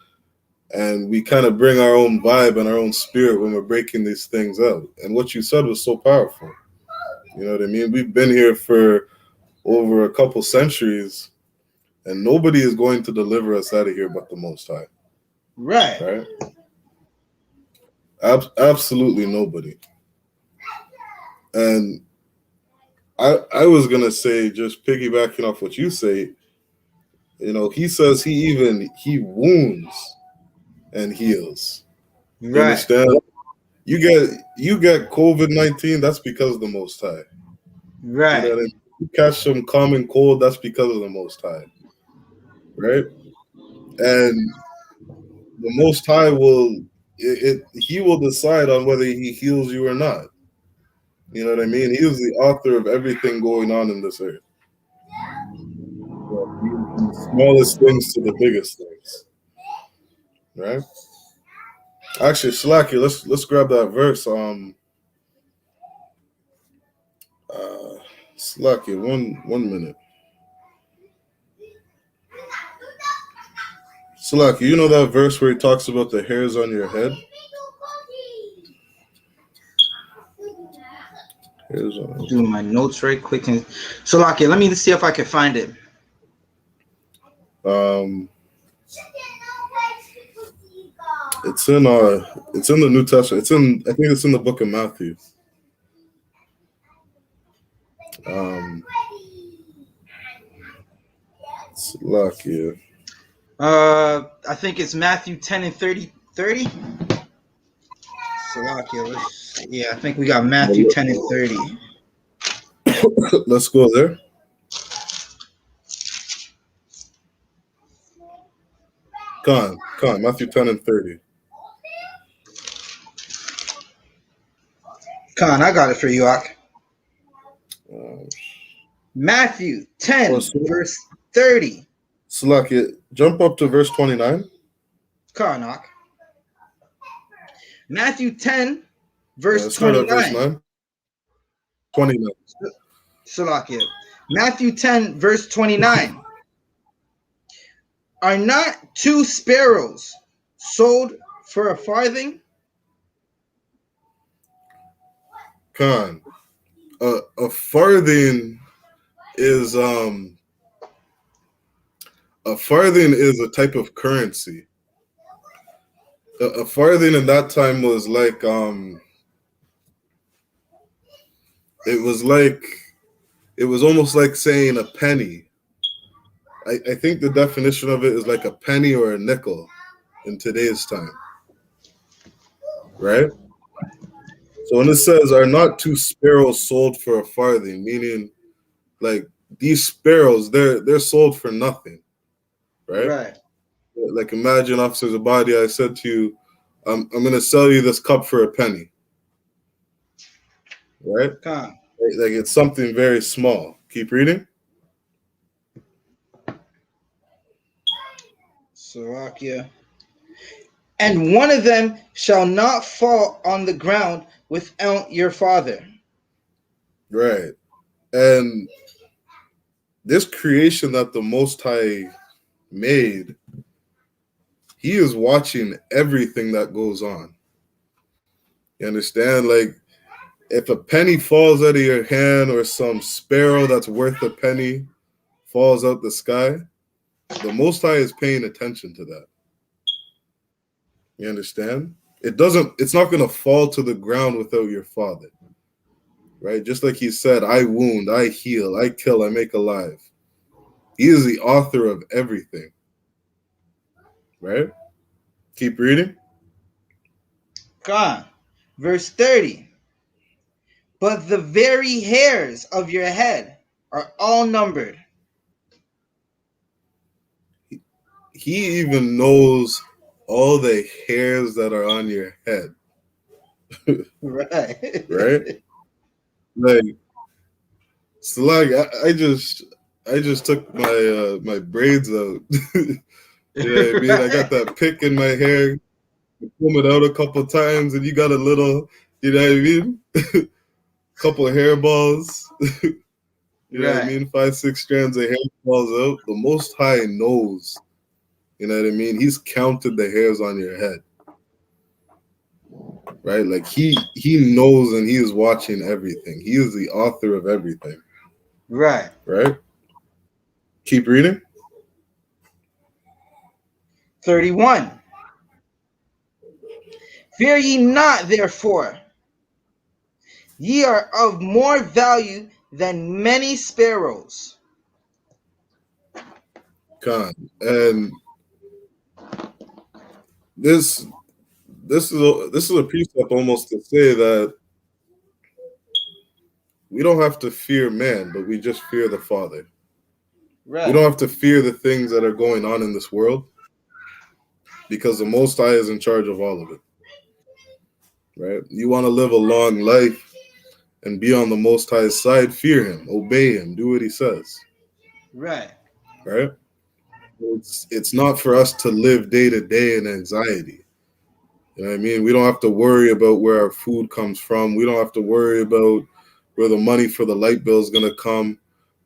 and we kind of bring our own vibe and our own spirit when we're breaking these things out. And what you said was so powerful. You know what I mean? We've been here for over a couple centuries, and nobody is going to deliver us out of here but the Most High. Right? Absolutely nobody. And I was going to say, just piggybacking off what you say, you know, he says he wounds and heals. You understand? You get COVID-19, that's because of the Most High.
Right.
You know what I mean? You catch some common cold, that's because of the Most High. Right? And the Most High he will decide on whether he heals you or not. You know what I mean? He is the author of everything going on in this earth. From the smallest things to the biggest things. Right? Actually, Slacky, let's grab that verse. Slacky, one minute. Slacky, you know that verse where he talks about the hairs on your head?
Do my notes right quick. Salakia, let me see if I can find it.
It's in the New Testament. I think it's in the book of Matthew. Salakia.
I think it's Matthew 10 and 30. Salakia, I think we got Matthew 10 and 30.
Let's go there. Come on, Matthew 10 and 30.
Khan, I got it for you, Ak. Matthew 10, verse 30.
Salakia, jump up to verse 29.
Khan, Ak. Matthew 10, verse 29.
Verse 9. 29.
Salakia. Matthew 10, verse 29. Are not 2 sparrows sold for a farthing?
Khan, a farthing is a type of currency. A farthing in that time was like it was almost like saying a penny. I think the definition of it is like a penny or a nickel in today's time. right? So when it says, "Are not two sparrows sold for a farthing," meaning like these sparrows, they're sold for nothing, right?
Right.
Like imagine, Officer Zabadi, I said to you, I'm gonna sell you this cup for a penny, right?
Come.
Like it's something very small. Keep reading.
Slovakia. And one of them shall not fall on the ground without your father.
Right. And this creation that the Most High made, He is watching everything that goes on. You understand? Like, if a penny falls out of your hand or some sparrow that's worth a penny falls out the sky, the Most High is paying attention to that. You understand? It's not going to fall to the ground without your Father. Right? Just like He said, I wound, I heal, I kill, I make alive. He is the author of everything. Right? Keep reading.
God. Verse 30. But the very hairs of your head are all numbered.
He even knows all the hairs that are on your head.
Right.
Right? Like, so like I just took my braids out. You know what I mean? I got that pick in my hair, comb it out a couple times, and you got a little, you know what I mean? Couple of hairballs. You know what I mean? 5-6 strands of hair falls out. The Most High knows. You know what I mean? He's counted the hairs on your head. Right? Like he knows and he is watching everything. He is the author of everything.
Right.
Right? Keep reading.
31. Fear ye not, therefore. Ye are of more value than many sparrows.
Con. And this is a precept almost to say that we don't have to fear man, but we just fear the Father.
Right.
We don't have to fear the things that are going on in this world because the Most High is in charge of all of it. Right? You want to live a long life and be on the Most High's side, fear Him, obey Him, do what He says.
Right.
Right? It's not for us to live day to day in anxiety. You know what I mean? We don't have to worry about where our food comes from. We don't have to worry about where the money for the light bill is going to come.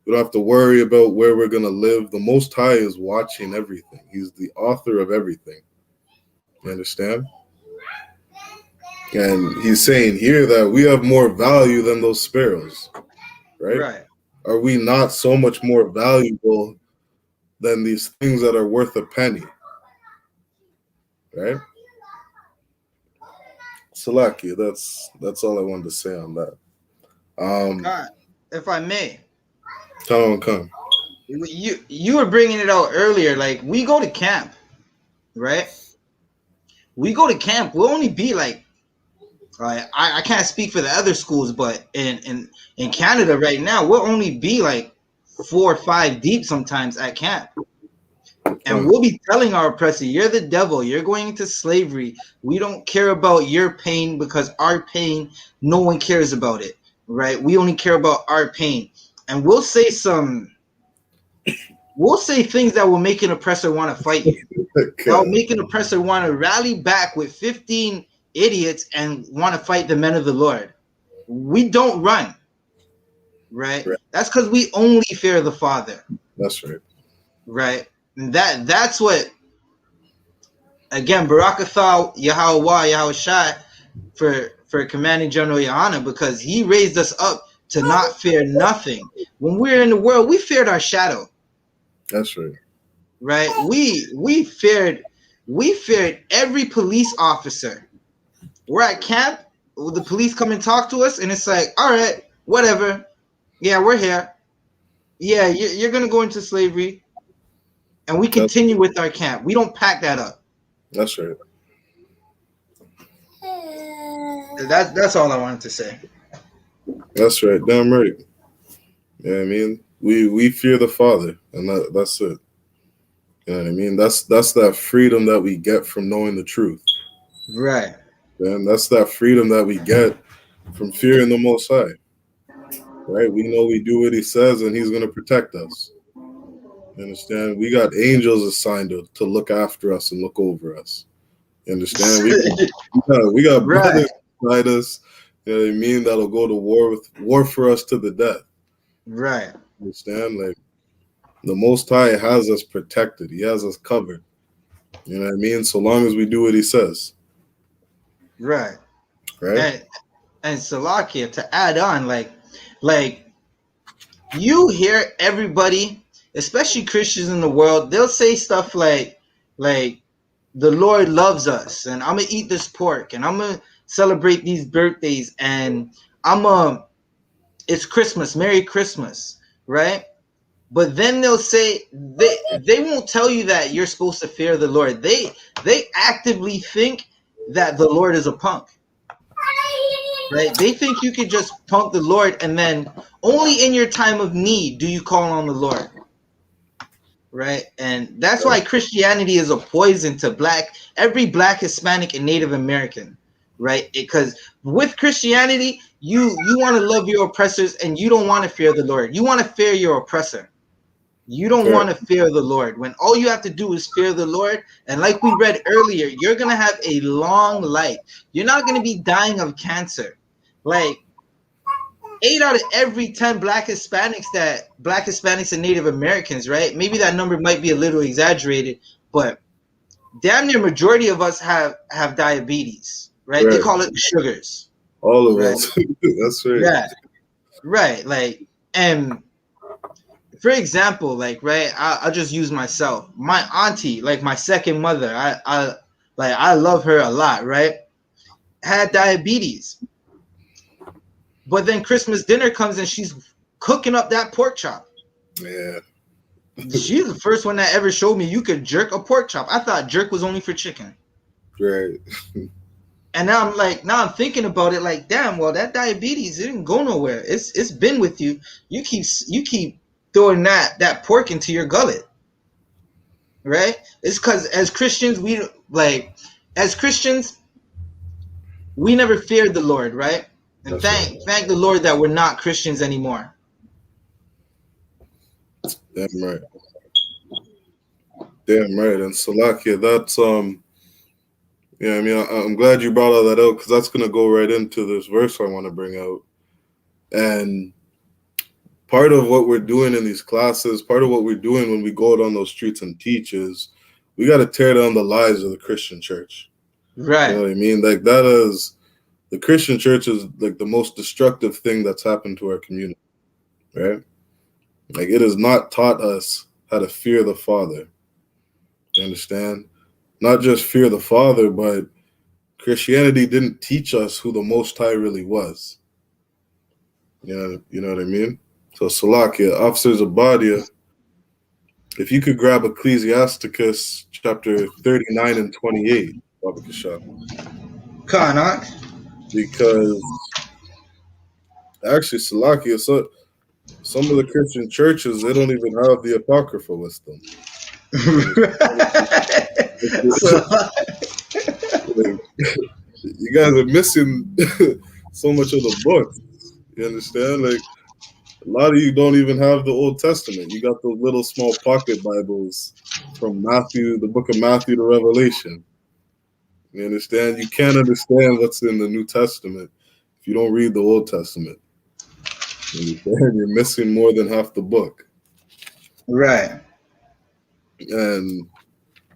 We don't have to worry about where we're going to live. The Most High is watching everything. He's the author of everything. You understand? And He's saying here that we have more value than those sparrows. Right? Are we not so much more valuable than these things that are worth a penny? Right? Salaki, that's all I wanted to say on that.
God, if I may.
Come.
You were bringing it out earlier. Like, we go to camp, right? We go to camp. We'll only be like, I can't speak for the other schools, but in Canada right now, we'll only be like 4 or 5 deep sometimes at camp. And we'll be telling our oppressor, you're the devil, you're going into slavery. We don't care about your pain because our pain, no one cares about it, right? We only care about our pain. And we'll say things that will make an oppressor want to fight you. That will make an oppressor want to rally back with 15 idiots and want to fight the men of the Lord. We don't run, right? That's because we only fear the Father.
That's right.
Right? And that's what, again, Barakatha Yahweh Yahushai for Commanding General YAHANNA, because he raised us up to not fear nothing. When we're in the world, we feared our shadow.
That's right.
Right? We feared every police officer. We're at camp, the police come and talk to us, and it's like, all right, whatever. Yeah, we're here. Yeah, you're gonna go into slavery. And we continue with our camp. We don't pack that up.
That's right.
That's all I wanted to say.
That's right. Damn right. Yeah, I mean, we fear the Father, and that's it. You know what I mean? That's that freedom that we get from knowing the truth.
Right.
And that's that freedom that we get from fearing the Most High. Right? We know we do what He says, and He's going to protect us. You understand? We got angels assigned to look after us and look over us. You understand? We got
Right.
brothers beside us. You know what I mean? That'll go to war for us to the death.
Right.
You understand? Like, the Most High has us protected. He has us covered. You know what I mean? So long as we do what He says.
Right.
Right?
And Salakia, to add on, like you hear everybody, especially Christians in the world, they'll say stuff like the Lord loves us, and I'm gonna eat this pork, and I'm gonna celebrate these birthdays, and it's Christmas, Merry Christmas, right? But then they'll say they won't tell you that you're supposed to fear the Lord. They actively think that the Lord is a punk. Right? They think you could just punk the Lord, and then only in your time of need do you call on the Lord. Right? And that's why Christianity is a poison to every black, Hispanic, and Native American. Right? Because with Christianity, you want to love your oppressors, and you don't want to fear the Lord. You want to fear your oppressor. You don't want to fear the Lord, when all you have to do is fear the Lord. And like we read earlier, you're going to have a long life. You're not going to be dying of cancer. Like 8 out of every 10 black Hispanics and Native Americans, right? Maybe that number might be a little exaggerated, but damn near majority of us have diabetes, right? They call it the sugars.
All of
Right?
us. That's right.
Yeah. Right. Like, and for example, like, right, I'll just use myself. My auntie, like my second mother, I love her a lot, right? Had diabetes. But then Christmas dinner comes and she's cooking up that pork chop.
Yeah.
She's the first one that ever showed me you could jerk a pork chop. I thought jerk was only for chicken.
Right.
And now I'm thinking about it like, damn, well, that diabetes, it didn't go nowhere. It's been with you. You keep throwing that pork into your gullet. Right? It's because as Christians, we never feared the Lord, right? And thank the Lord that we're not Christians anymore.
Damn right. Damn right. And Salakia, that's yeah, I mean, I'm glad you brought all that out, because that's gonna go right into this verse I want to bring out. And part of what we're doing in these classes, part of what we're doing when we go out on those streets and teach, is we got to tear down the lies of the Christian church.
Right.
You know what I mean? Like, that is, the Christian church is like the most destructive thing that's happened to our community, right? Like, it has not taught us how to fear the Father. You understand? Not just fear the Father, but Christianity didn't teach us who the Most High really was. You know what I mean? So, Salakia, Officers of Badia, if you could grab Ecclesiasticus chapter 39 and 28, Baba Kasha.
Kanak.
Because actually, Salakia, so some of the Christian churches, they don't even have the Apocrypha with them. You guys are missing so much of the book. You understand? Like, a lot of you don't even have the Old Testament. You got those little small pocket Bibles from Matthew, the book of Matthew to Revelation. You understand? You can't understand what's in the New Testament if you don't read the Old Testament. You understand? You're missing more than half the book.
Right.
And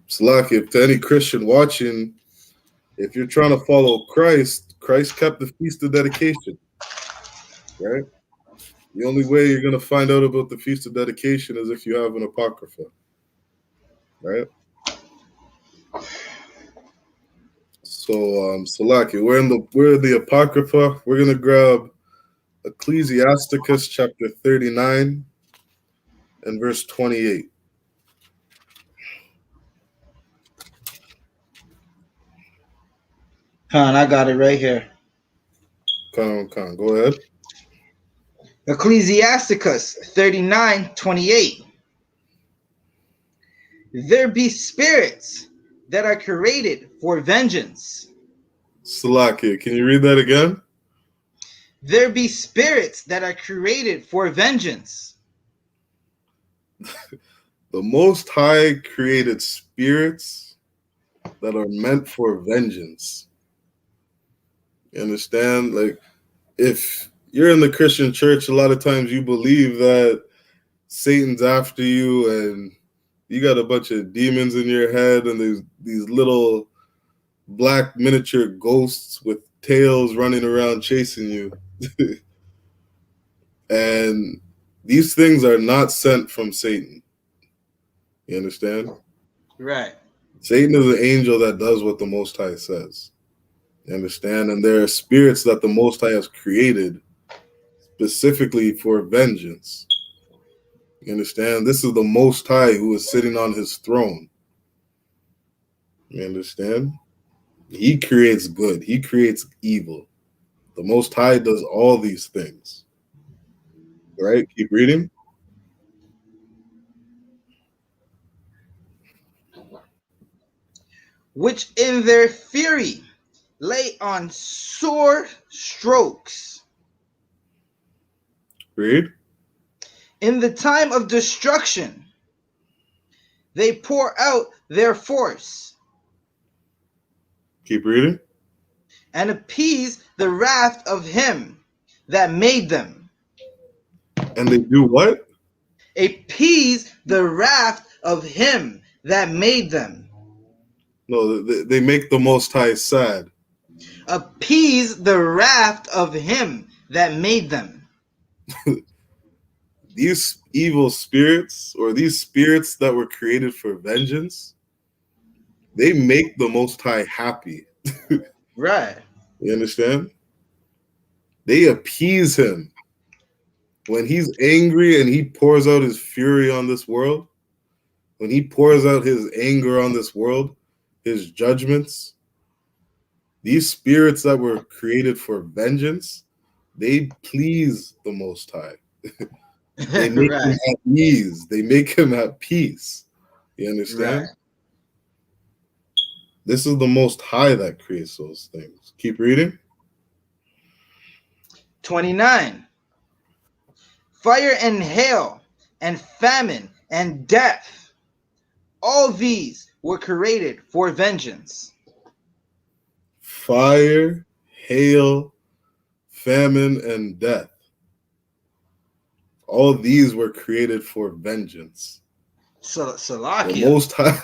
Salaki, if to any Christian watching, if you're trying to follow Christ, Christ kept the Feast of Dedication, right? The only way you're going to find out about the Feast of Dedication is if you have an Apocrypha, right? So, Salaki, we're in the Apocrypha. We're going to grab Ecclesiasticus chapter 39 and verse 28.
Khan, I got it right here.
Con. Go ahead.
Ecclesiasticus 39:28. There be spirits that are created for vengeance.
Salakia, can you read that again?
There be spirits that are created for vengeance.
The Most High created spirits that are meant for vengeance. You understand? Like, if you're in the Christian church, a lot of times you believe that Satan's after you and you got a bunch of demons in your head and there's these little black miniature ghosts with tails running around chasing you. And these things are not sent from Satan. You understand?
Right.
Satan is an angel that does what the Most High says. You understand? And there are spirits that the Most High has created specifically for vengeance. You understand? This is the Most High who is sitting on his throne. You understand? He creates good. He creates evil. The Most High does all these things. Right? Keep reading.
Which in their fury lay on sore strokes.
Read.
In the time of destruction, they pour out their force
Keep reading.
and appease the wrath of him that made them.
And they do what?
Appease the wrath of him that made them.
No, they make the Most High sad.
Appease the wrath of him that made them.
These evil spirits, or these spirits that were created for vengeance, they make the Most High happy.
Right.
You understand? They appease him. When he's angry and he pours out his fury on this world, when he pours out his anger on this world, his judgments, these spirits that were created for vengeance, they please the Most High. They make
Right.
him at ease. They make him at peace. You understand?
Right.
This is the Most High that creates those things. Keep reading.
29. Fire and hail and famine and death, all these were created for vengeance.
Fire, hail, famine, and death. All these were created for vengeance. The
Salakia.
Most High.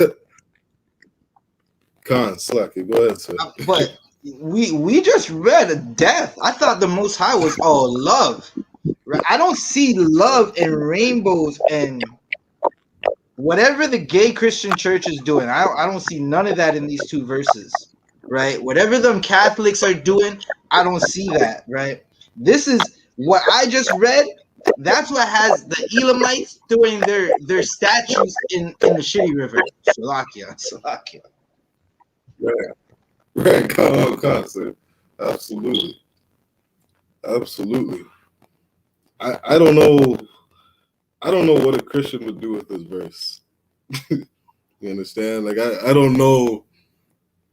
Khan, Slacky, go ahead, sir.
But we just read death. I thought the Most High was all love. Right? I don't see love and rainbows and whatever the gay Christian church is doing. I don't see none of that in these two verses. Right? Whatever them Catholics are doing, I don't see that. Right? This is what I just read. That's what has the Elamites doing their statues in the Shitty River. Salakia.
Right, come on, sir. Absolutely. I don't know what a Christian would do with this verse. You understand? Like I don't know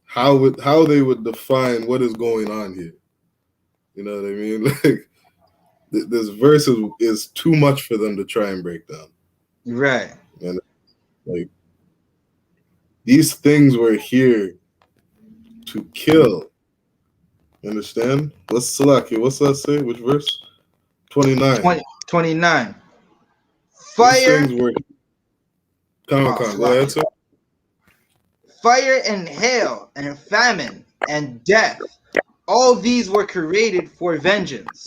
how they would define what is going on here. You know what I mean? Like this verse is too much for them to try and break down.
Right.
And like these things were here to kill. You understand? What's Salaki? What's that say? Which verse? 29.
29.
Fire. These things were. Come on. Go ahead, sir.
Fire and hail and famine and death, all these were created for vengeance.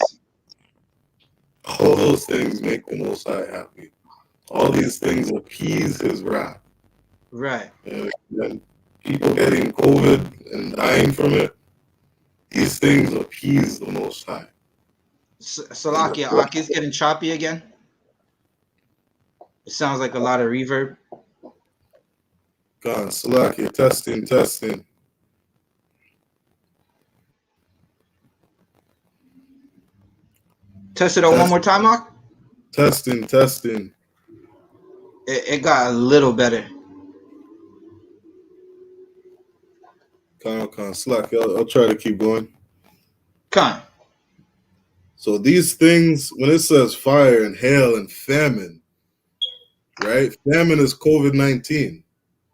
All those things make the Most High happy. All these things appease his wrath.
Right.
And people getting COVID and dying from it, these things appease the Most High.
Salakia, Aki's getting choppy again. It sounds like a lot of reverb.
God, Salakia, testing.
Test it out one more time, Mark.
Testing.
It got a little better.
Con, slack. I'll try to keep going.
Con.
So these things, when it says fire and hail and famine, right? Famine is COVID-19.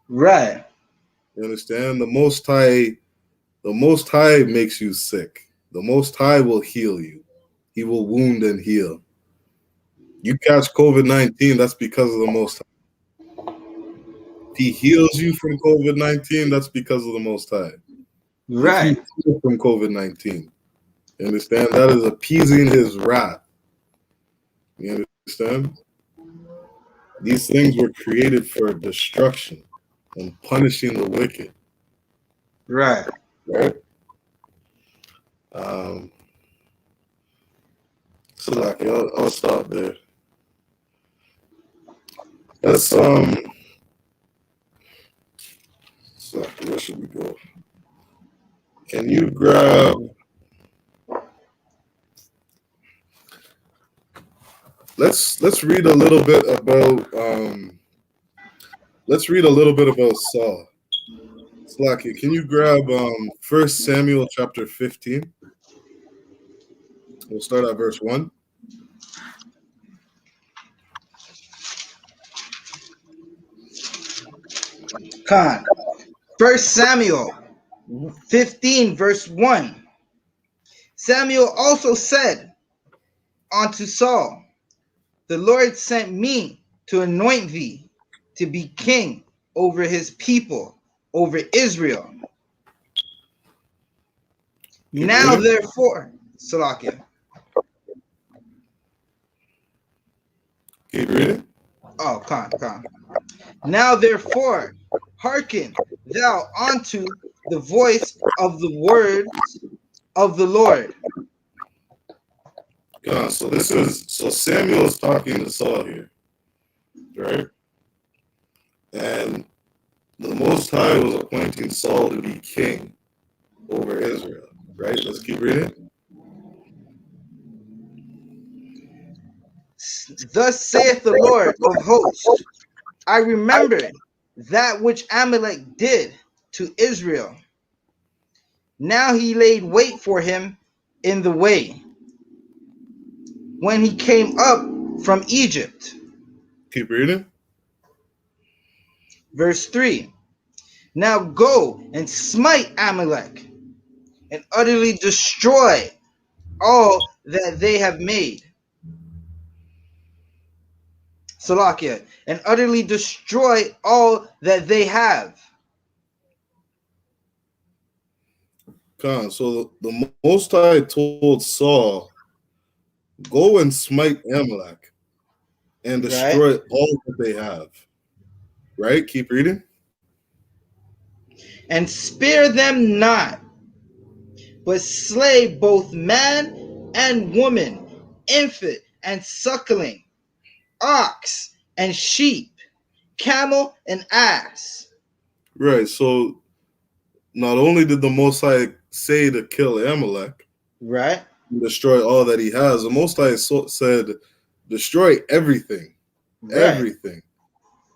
Right.
You understand? The Most High makes you sick. The Most High will heal you. He will wound and heal. You catch COVID-19, that's because of the Most High. If he heals you from COVID-19, that's because of the Most High.
Right.
If you heal from COVID-19, you understand? That is appeasing his wrath. You understand? These things were created for destruction and punishing the wicked.
Right.
Right? So like I'll stop there. That's so where should we go? Can you grab let's read a little bit about Saul. Slacky, can you grab 1 Samuel chapter 15? We'll start at verse 1.
Con. 1 Samuel 15, verse 1. Samuel also said unto Saul, the Lord sent me to anoint thee to be king over his people, over Israel. Now therefore, Salakia.
Keep reading.
Oh, con. Now therefore, hearken thou unto the voice of the words of the Lord.
So Samuel is talking to Saul here, right? And the Most High was appointing Saul to be king over Israel, right? Let's keep reading.
Thus saith the Lord of hosts, I remember that which Amalek did to Israel. Now he laid wait for him in the way when he came up from Egypt.
Keep reading.
Verse 3. Now go and smite Amalek and utterly destroy all that they have made. Salakia, and utterly destroy all that they have.
So the Most High told Saul, go and smite Amalek and destroy all that they have. Right? Keep reading.
And spare them not, but slay both man and woman, infant and suckling, ox and sheep, camel and ass.
Right. So not only did the Most High say to kill Amalek,
right,
destroy all that he has, the Most High said, destroy everything, everything,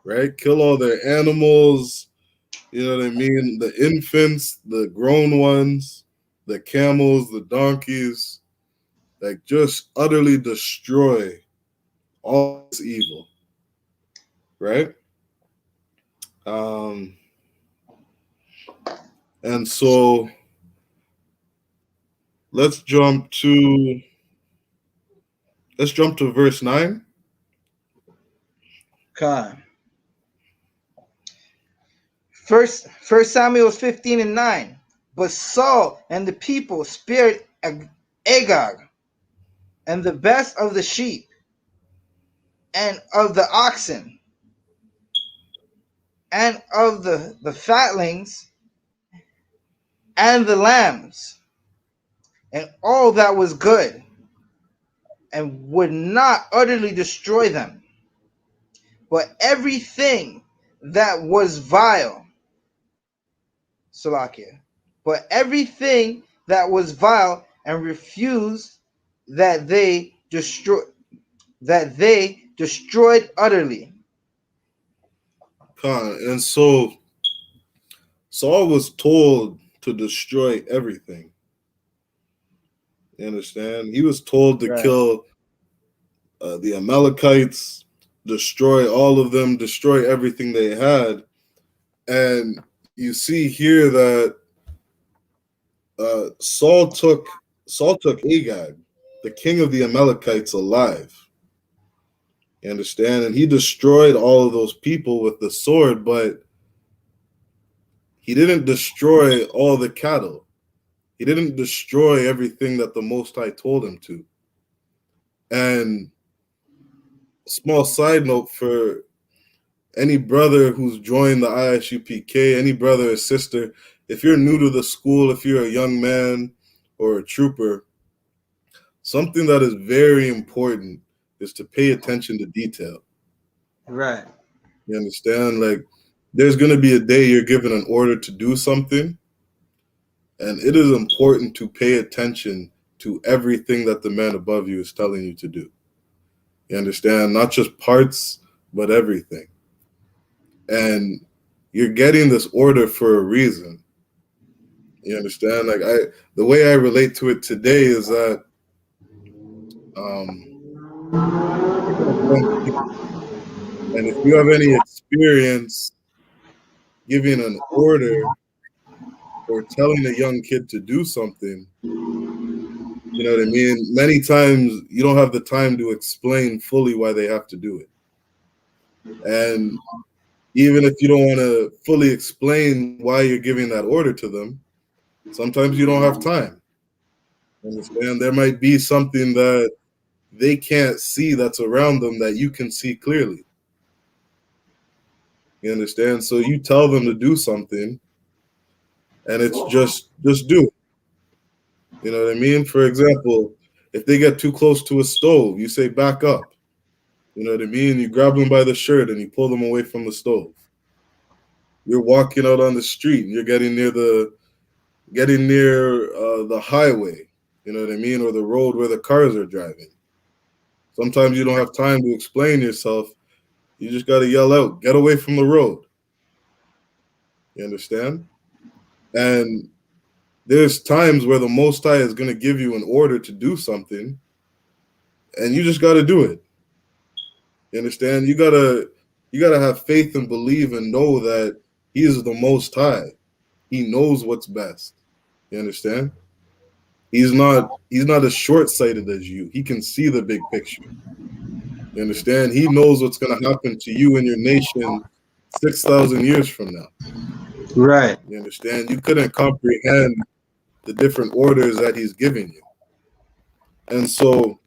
right? Kill all their animals, you know what I mean? The infants, the grown ones, the camels, the donkeys, like just utterly destroy all this evil, right? And so let's jump to verse 9.
Okay. First Samuel 15 and 9. But Saul and the people spared Agag and the best of the sheep and of the oxen and of the fatlings and the lambs and all that was good, and would not utterly destroy them, but everything that was vile, Salakia, but everything that was vile and refused that they destroyed utterly.
And so Saul was told to destroy everything. You understand? He was told to kill the Amalekites, destroy all of them, destroy everything they had. And you see here that Saul took Agag, the king of the Amalekites, alive. You understand? And he destroyed all of those people with the sword, but he didn't destroy all the cattle. He didn't destroy everything that the Most High told him to. And small side note for any brother who's joined the I.S.U.P.K, any brother or sister, if you're new to the school, if you're a young man or a trooper, something that is very important is to pay attention to detail.
Right.
You understand? Like, there's going to be a day you're given an order to do something, and it is important to pay attention to everything that the man above you is telling you to do. You understand? Not just parts, but everything. And you're getting this order for a reason. You understand? Like, the way I relate to it today is that and if you have any experience giving an order or telling a young kid to do something, you know what I mean? Many times you don't have the time to explain fully why they have to do it. And even if you don't want to fully explain why you're giving that order to them, sometimes you don't have time. Understand? There might be something that they can't see that's around them that you can see clearly. You understand? So you tell them to do something, and it's just do it. You know what I mean? For example, if they get too close to a stove, you say back up. You know what I mean? You grab them by the shirt and you pull them away from the stove. You're walking out on the street and you're getting near the highway. You know what I mean? Or the road where the cars are driving. Sometimes you don't have time to explain yourself. You just got to yell out, get away from the road. You understand? And there's times where the Most High is going to give you an order to do something, and you just got to do it. You understand? You gotta have faith and believe and know that He is the Most High. He knows what's best. You understand? He's not as short-sighted as you. He can see the big picture. You understand? He knows what's going to happen to you and your nation 6,000 years from now.
Right.
You understand? You couldn't comprehend the different orders that He's giving you. And so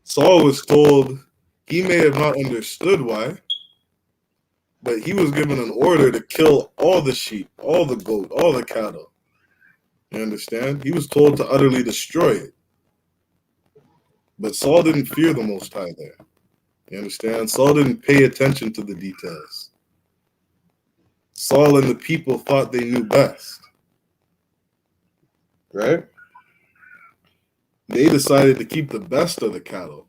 Saul was told, he may have not understood why, but he was given an order to kill all the sheep, all the goat, all the cattle. You understand? He was told to utterly destroy it. But Saul didn't fear the Most High there. You understand? Saul didn't pay attention to the details. Saul and the people thought they knew best. Right? They decided to keep the best of the cattle.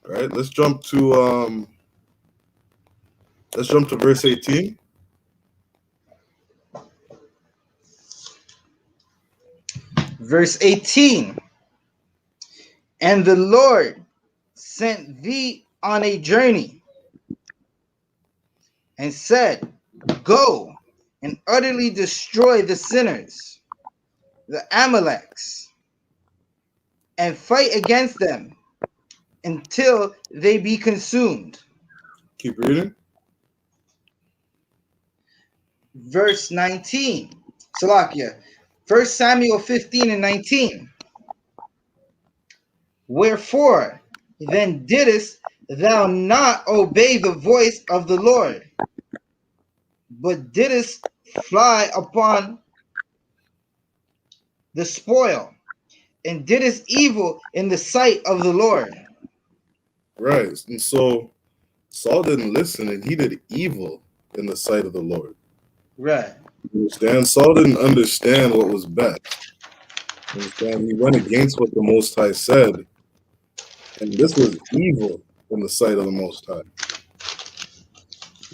Right? Let's jump to verse 18.
Verse 18. And the Lord sent thee on a journey and said, go and utterly destroy the sinners, the Amaleks, and fight against them until they be consumed.
Keep reading.
Verse 19. Salakia. 1 Samuel 15 and 19. Wherefore then didst thou not obey the voice of the Lord, but didst fly upon the spoil, and didst evil in the sight of the Lord?
Right. And so Saul didn't listen, and he did evil in the sight of the Lord.
Right.
You understand? Saul didn't understand what was best. You understand? He went against what the Most High said, And this was evil in the sight of the Most High.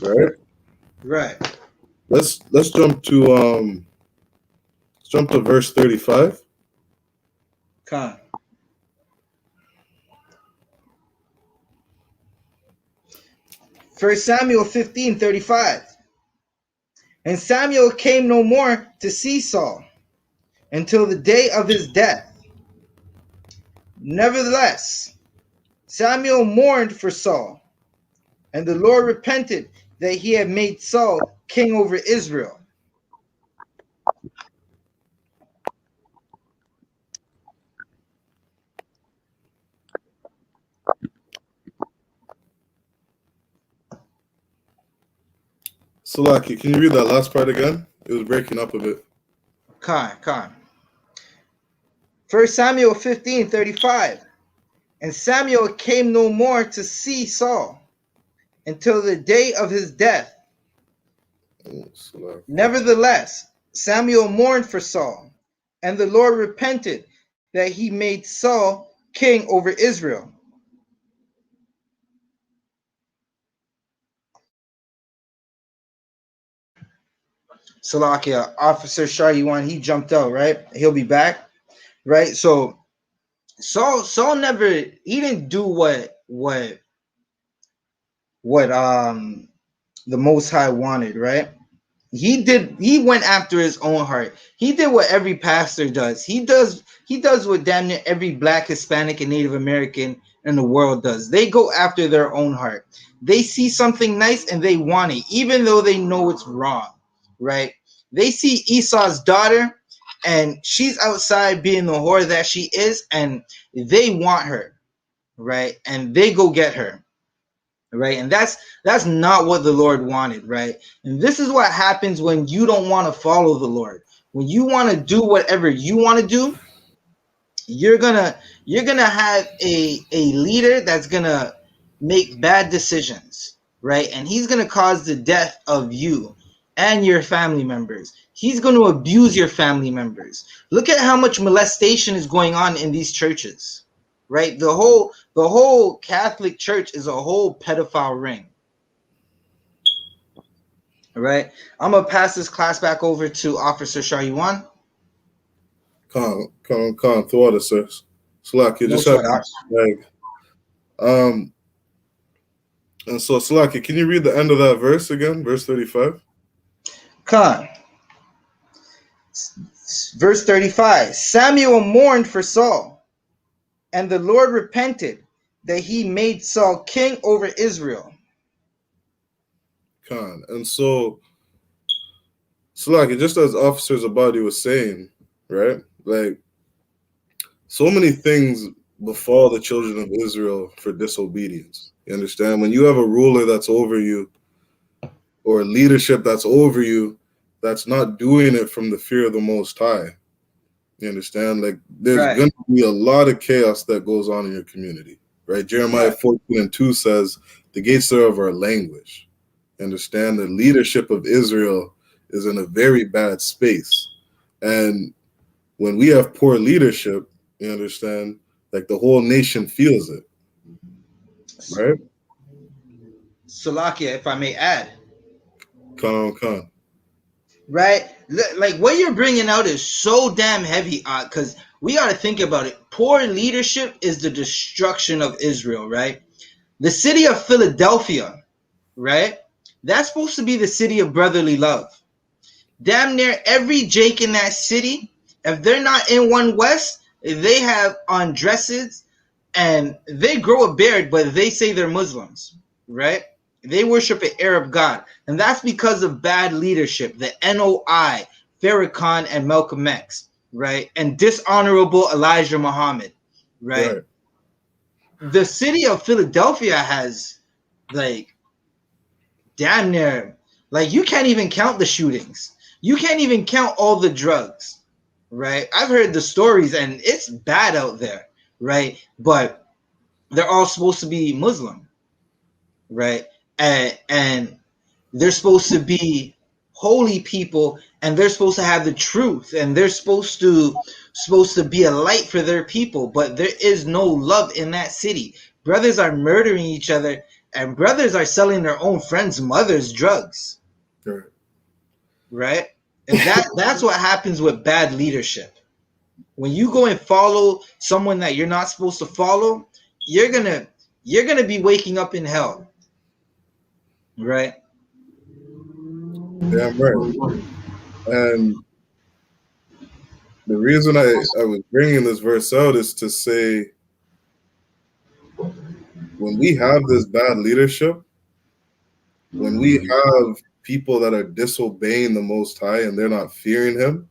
Right?
Right.
Let's jump to verse 35.
Con. 1 Samuel 15:35. And Samuel came no more to see Saul until the day of his death. Nevertheless, Samuel mourned for Saul, and the Lord repented that he had made Saul king over Israel.
Salaki, can you read that last part again? It was breaking up a bit.
Con. 1 Samuel 15:35. And Samuel came no more to see Saul until the day of his death. Nevertheless, Samuel mourned for Saul, and the Lord repented that he made Saul king over Israel. Salakia, Officer Shariwan, he jumped out, right? He'll be back, right? So Saul never, he didn't do what the Most High wanted, right? He went after his own heart. He did what every pastor does. He does what damn near every Black, Hispanic, and Native American in the world does. They go after their own heart. They see something nice and they want it, even though they know it's wrong, right? They see Esau's daughter and she's outside being the whore that she is, and they want her, right? And they go get her. Right, and that's not what the Lord wanted, right? And this is what happens when you don't want to follow the Lord. When you want to do whatever you want to do, you're gonna have a leader that's gonna make bad decisions, right? And he's gonna cause the death of you and your family members. He's going to abuse your family members. Look at how much molestation is going on in these churches. Right, the whole Catholic Church is a whole pedophile ring. All right, I'm gonna pass this class back over to Officer Shariwan.
Con, through order, sir. Salaki, just have like, and so Salaki, can you read the end of that verse again, verse 35?
Con. Verse 35. Samuel mourned for Saul, and the Lord repented that he made Saul king over Israel.
Con. And so Salaki, just as Officer Zabadi was saying, right? Like, so many things befall the children of Israel for disobedience. You understand? When you have a ruler that's over you, or a leadership that's over you, that's not doing it from the fear of the Most High. You understand? Like, there's going to be a lot of chaos that goes on in your community, right? Jeremiah 14:2 says, the gates thereof are language. You understand? The leadership of Israel is in a very bad space. And when we have poor leadership, you understand, like the whole nation feels it, right?
Salakia, if I may add.
Con.
Right? Like what you're bringing out is so damn heavy, because we got to think about it. Poor leadership is the destruction of Israel, right? The city of Philadelphia, right? That's supposed to be the city of brotherly love. Damn near every Jake in that city, if they're not in One West, they have on dresses and they grow a beard, but they say they're Muslims, right? They worship an Arab god, and that's because of bad leadership, the NOI, Farrakhan and Malcolm X, right? And dishonorable Elijah Muhammad, right? The city of Philadelphia has, like, damn near, like, you can't even count the shootings. You can't even count all the drugs, right? I've heard the stories, and it's bad out there, right? But they're all supposed to be Muslim, right? And they're supposed to be holy people, and they're supposed to have the truth, and they're supposed to supposed to be a light for their people, but there is no love in that city. Brothers are murdering each other, and brothers are selling their own friends' mothers drugs.
Right.
Right? And that's what happens with bad leadership. When you go and follow someone that you're not supposed to follow, you're gonna be waking up in hell. Right?
Damn right. And the reason I was bringing this verse out is to say, when we have this bad leadership, when we have people that are disobeying the Most High and they're not fearing Him,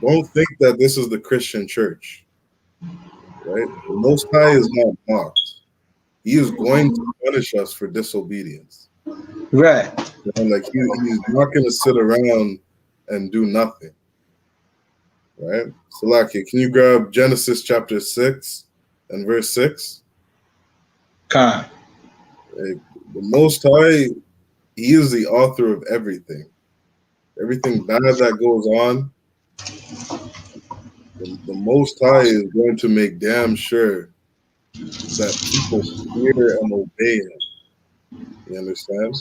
don't think that this is the Christian church, right? The Most High is not mocked. He is going to punish us for disobedience.
Right.
And like he's not going to sit around and do nothing, right? Salakia, can you grab Genesis chapter 6 and verse 6?
Khan.
Like, the Most High, He is the author of everything. Everything bad that goes on, the Most High is going to make damn sure that people fear and obey Him. You understand?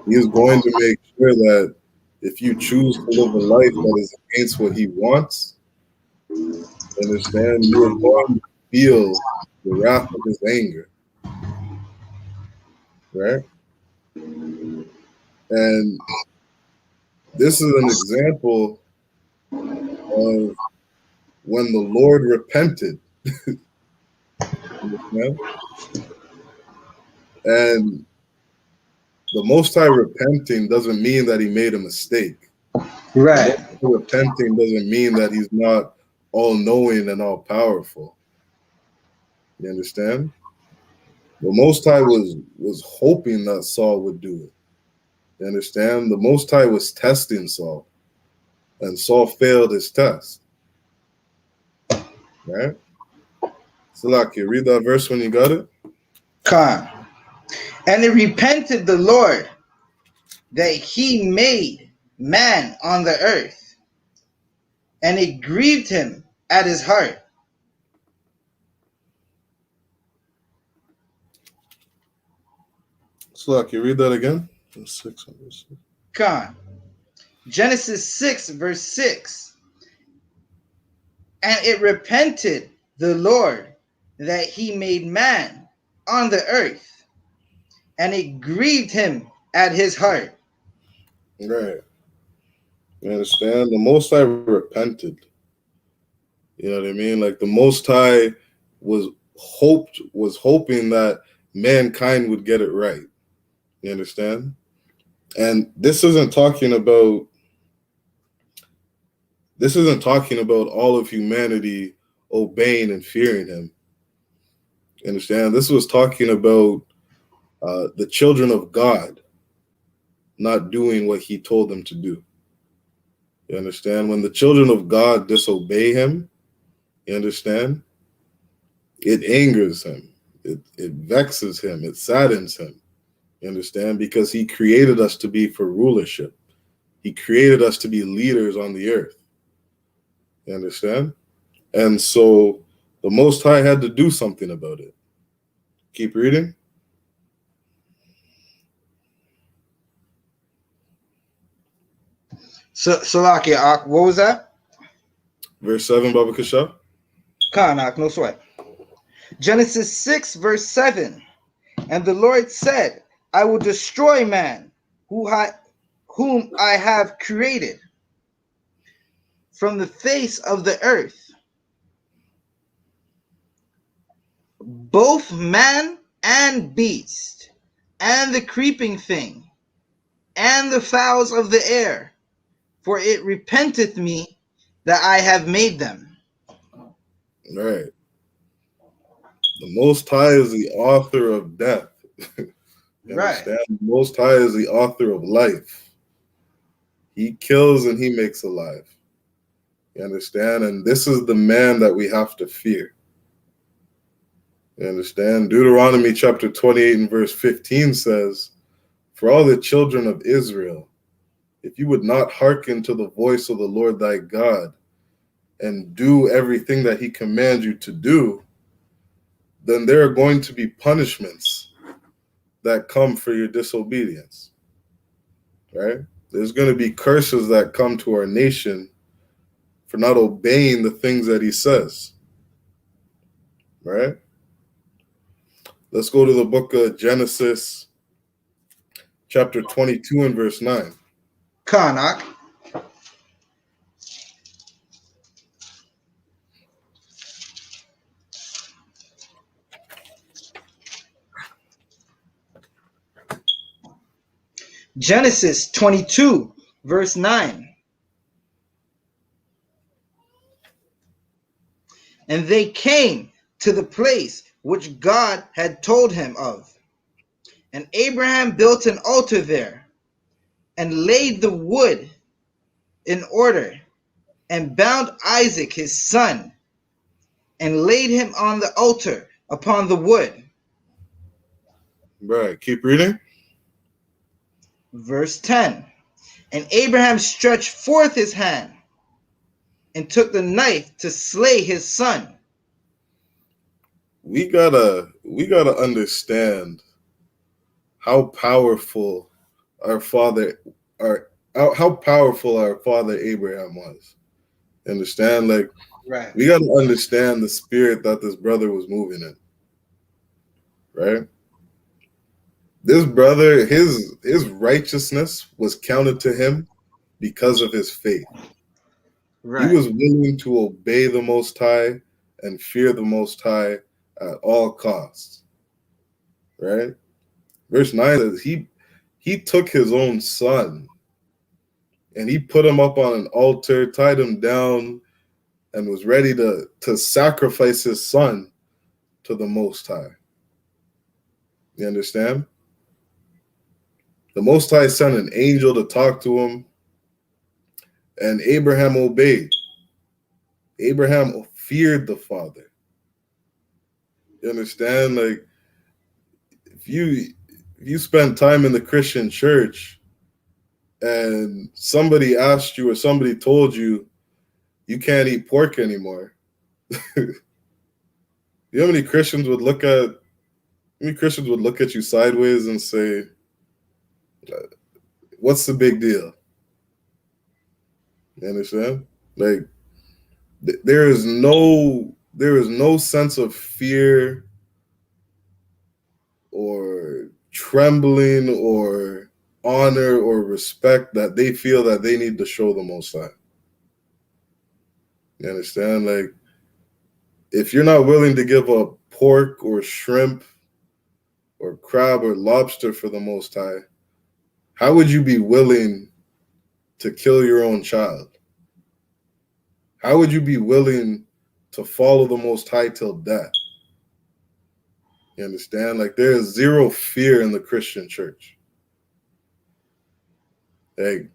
He is going to make sure that if you choose to live a life that is against what He wants, understand, you are going to feel the wrath of His anger. Right? And this is an example of when the Lord repented. Understand? And the Most High repenting doesn't mean that He made a mistake.
Right.
Repenting doesn't mean that He's not all-knowing and all-powerful. You understand? The Most High was hoping that Saul would do it. You understand? The Most High was testing Saul, and Saul failed his test. Right? Salaki, read that verse when you got it.
Khan. And it repented the Lord that He made man on the earth, and it grieved Him at His heart.
Salaki, read that again. 6.
Khan. Genesis 6 verse 6. And it repented the Lord that He made man on the earth, and it grieved Him at His heart.
Right. You understand? The Most High repented. You know what I mean? Like the Most High was hoping that mankind would get it right. You understand? And this isn't talking about all of humanity obeying and fearing Him. You understand? This was talking about the children of God not doing what He told them to do. You understand? When the children of God disobey Him, you understand? It angers Him. It vexes Him. It saddens Him. You understand? Because He created us to be for rulership. He created us to be leaders on the earth. You understand? And so the Most High had to do something about it. Keep reading.
So, Salakia, what was that?
Verse 7, Baba Kasha.
Khan, no sweat. Genesis 6 verse 7. And the Lord said, I will destroy man whom I have created from the face of the earth, both man and beast, and the creeping thing, and the fowls of the air, for it repenteth me that I have made them.
Right. The Most High is the author of death. You understand? The Most High is the author of life. He kills and He makes alive. You understand? And this is the man that we have to fear. You understand? Deuteronomy chapter 28 and verse 15 says, for all the children of Israel, if you would not hearken to the voice of the Lord thy God and do everything that he commands you to do, then there are going to be punishments that come for your disobedience, right? There's going to be curses that come to our nation for not obeying the things that he says, right? Let's go to the book of Genesis, chapter 22 and verse 9.
Kanak. Genesis 22, verse 9. And they came to the place which God had told him of. And Abraham built an altar there, and laid the wood in order, and bound Isaac his son, and laid him on the altar upon the wood.
Right, keep reading.
Verse 10. And Abraham stretched forth his hand, and took the knife to slay his son.
We gotta understand how powerful our father how powerful our father Abraham was. Understand? Like,
Right.
we gotta understand the spirit that this brother was moving in. Right? This brother, his righteousness was counted to him because of his faith.
Right.
He was willing to obey the Most High and fear the Most High at all costs. Right? Verse 9 says he took his own son and he put him up on an altar, tied him down, and was ready to sacrifice his son to the Most High. You understand? The Most High sent an angel to talk to him, and Abraham obeyed. Abraham feared the Father. You understand? Like, if you spend time in the Christian church and somebody asked you or somebody told you you can't eat pork anymore, you know how many Christians would look at you sideways and say, what's the big deal? You understand? Like, there is no sense of fear or trembling or honor or respect that they feel that they need to show the Most High. You understand? Like, if you're not willing to give up pork or shrimp or crab or lobster for the Most High, how would you be willing to kill your own child? How would you be willing to follow the Most High till death? You understand? Like, there is zero fear in the Christian church. Like,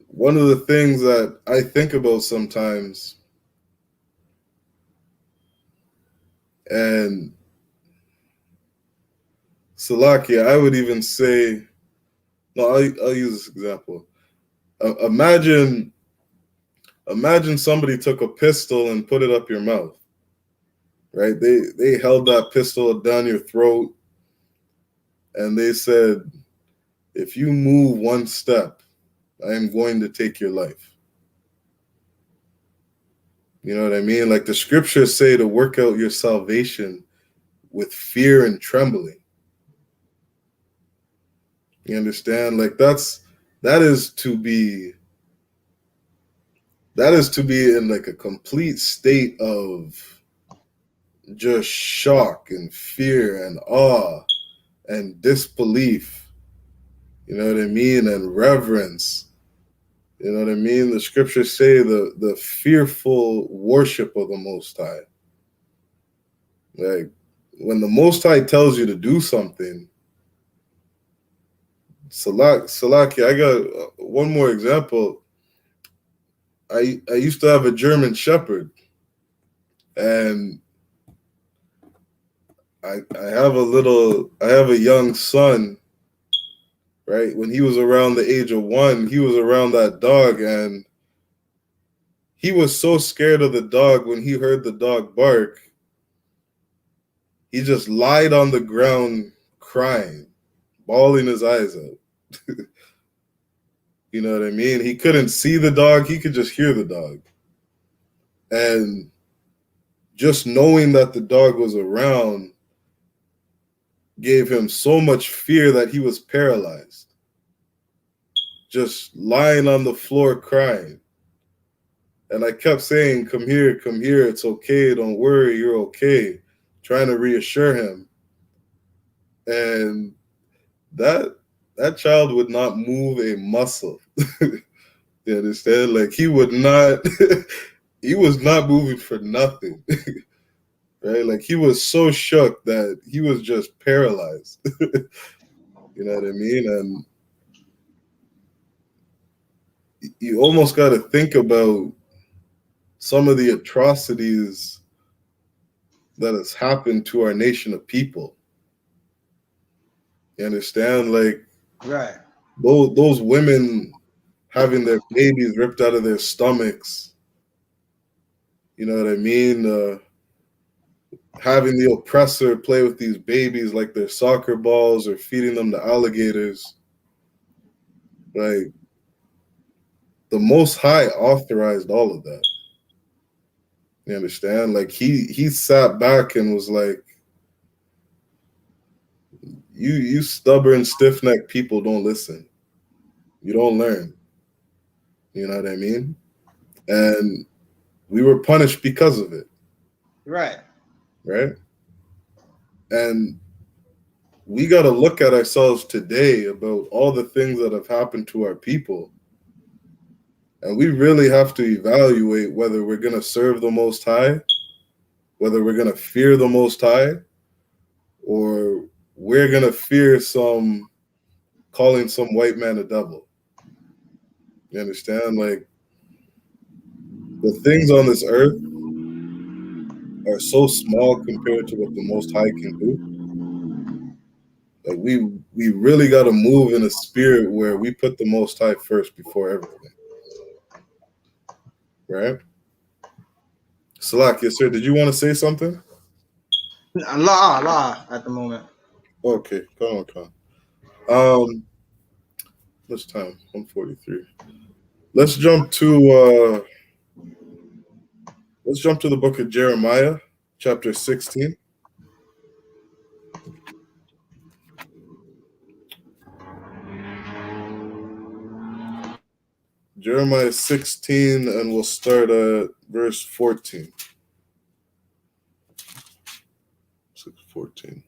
one of the things that I think about sometimes, and Salakia, I would even say, no, I'll use this example. Imagine somebody took a pistol and put it up your mouth, right? They held that pistol down your throat, and they said, if you move one step, I am going to take your life. You know what I mean? Like, the scriptures say to work out your salvation with fear and trembling. You understand? Like, that is to be in like a complete state of just shock and fear and awe and disbelief. You know what I mean? And reverence. You know what I mean? The scriptures say the fearful worship of the Most High. Like, when the Most High tells you to do something, Salaki, I got one more example. I used to have a German Shepherd, and I have a young son, right? When he was around the age of 1, he was around that dog, and he was so scared of the dog when he heard the dog bark. He just lied on the ground crying, bawling his eyes out. You know what I mean? He couldn't see the dog, he could just hear the dog. And just knowing that the dog was around gave him so much fear that he was paralyzed. Just lying on the floor crying. And I kept saying, come here, it's okay, don't worry, you're okay. Trying to reassure him. And that child would not move a muscle. You understand? Like he would not, he was not moving for nothing. Right? Like he was so shook that he was just paralyzed. You know what I mean? And you almost got to think about some of the atrocities that has happened to our nation of people. You understand? Like,
Right.
those women having their babies ripped out of their stomachs. You know what I mean? Having the oppressor play with these babies like they're soccer balls or feeding them to alligators. Like, the Most High authorized all of that. You understand? Like he sat back and was like, you stubborn, stiff-necked people don't listen. You don't learn. You know what I mean? And we were punished because of it.
Right.
Right? And we got to look at ourselves today about all the things that have happened to our people. And we really have to evaluate whether we're going to serve the Most High, whether we're going to fear the Most High, or we're going to fear calling some white man a devil. You understand? Like, the things on this earth are so small compared to what the Most High can do. Like, we really got to move in a spirit where we put the Most High first before everything. Right? Salak, yes, sir. Did you want to say something?
Allah at the moment.
Okay, come on. What's time? 1:43. Let's jump to the book of Jeremiah, chapter 16. Jeremiah 16, and we'll start at verse 14. 6:14.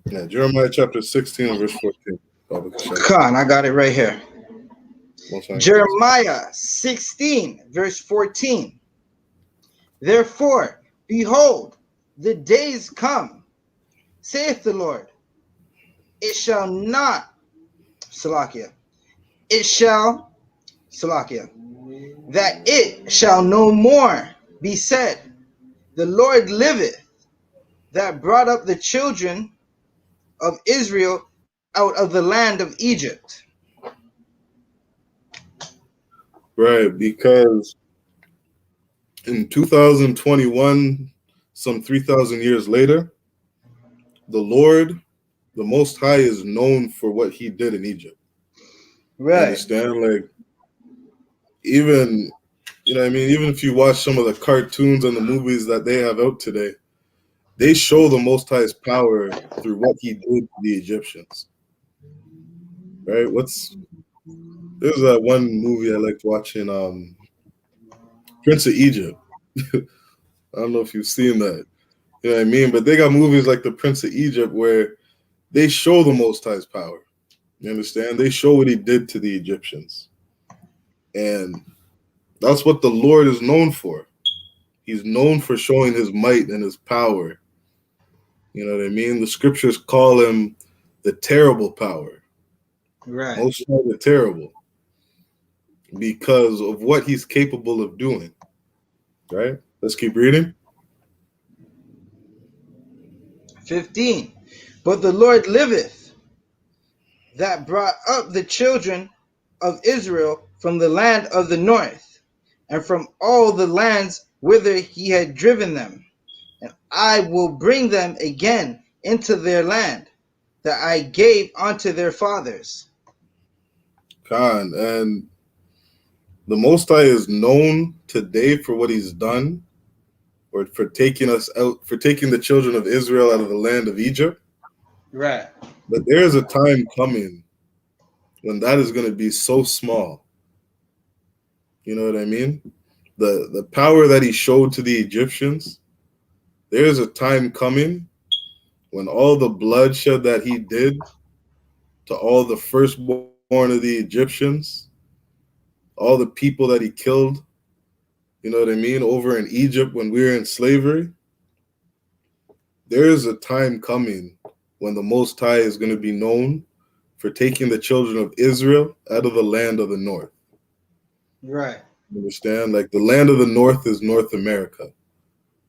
Yeah, Jeremiah chapter 16 and verse 14.
Khan, I got it right here. Jeremiah 16, verse 14. Therefore, behold, the days come, saith the Lord. It shall not, Salakia, it shall, Salakia, that it shall no more be said, the Lord liveth, that brought up the children of Israel out of the land of Egypt.
Right, because in 2021, some 3,000 years later, the Lord, the Most High, is known for what he did in Egypt.
Right.
You understand? Like, even, you know what I mean? Even if you watch some of the cartoons and the movies that they have out today, they show the Most High's power through what he did to the Egyptians. Right? There's that one movie I liked watching, Prince of Egypt. I don't know if you've seen that. You know what I mean? But they got movies like The Prince of Egypt where they show the Most High's power. You understand? They show what he did to the Egyptians. And that's what the Lord is known for. He's known for showing his might and his power. You know what I mean? The scriptures call him the terrible power.
Right.
Most of the terrible. because of what he's capable of doing. Right? Let's keep reading.
15. But the Lord liveth, that brought up the children of Israel from the land of the north, and from all the lands whither he had driven them. And I will bring them again into their land, that I gave unto their fathers.
Khan, and the Most High is known today for what he's done, or for taking us out, for taking the children of Israel out of the land of Egypt.
Right.
But there is a time coming when that is going to be so small. You know what I mean? The power that he showed to the Egyptians, there is a time coming when all the bloodshed that he did to all the firstborn of the Egyptians, all the people that he killed, you know what I mean, over in Egypt when we were in slavery, there is a time coming when the Most High is going to be known for taking the children of Israel out of the land of the north.
Right.
You understand? Like the land of the north is North America,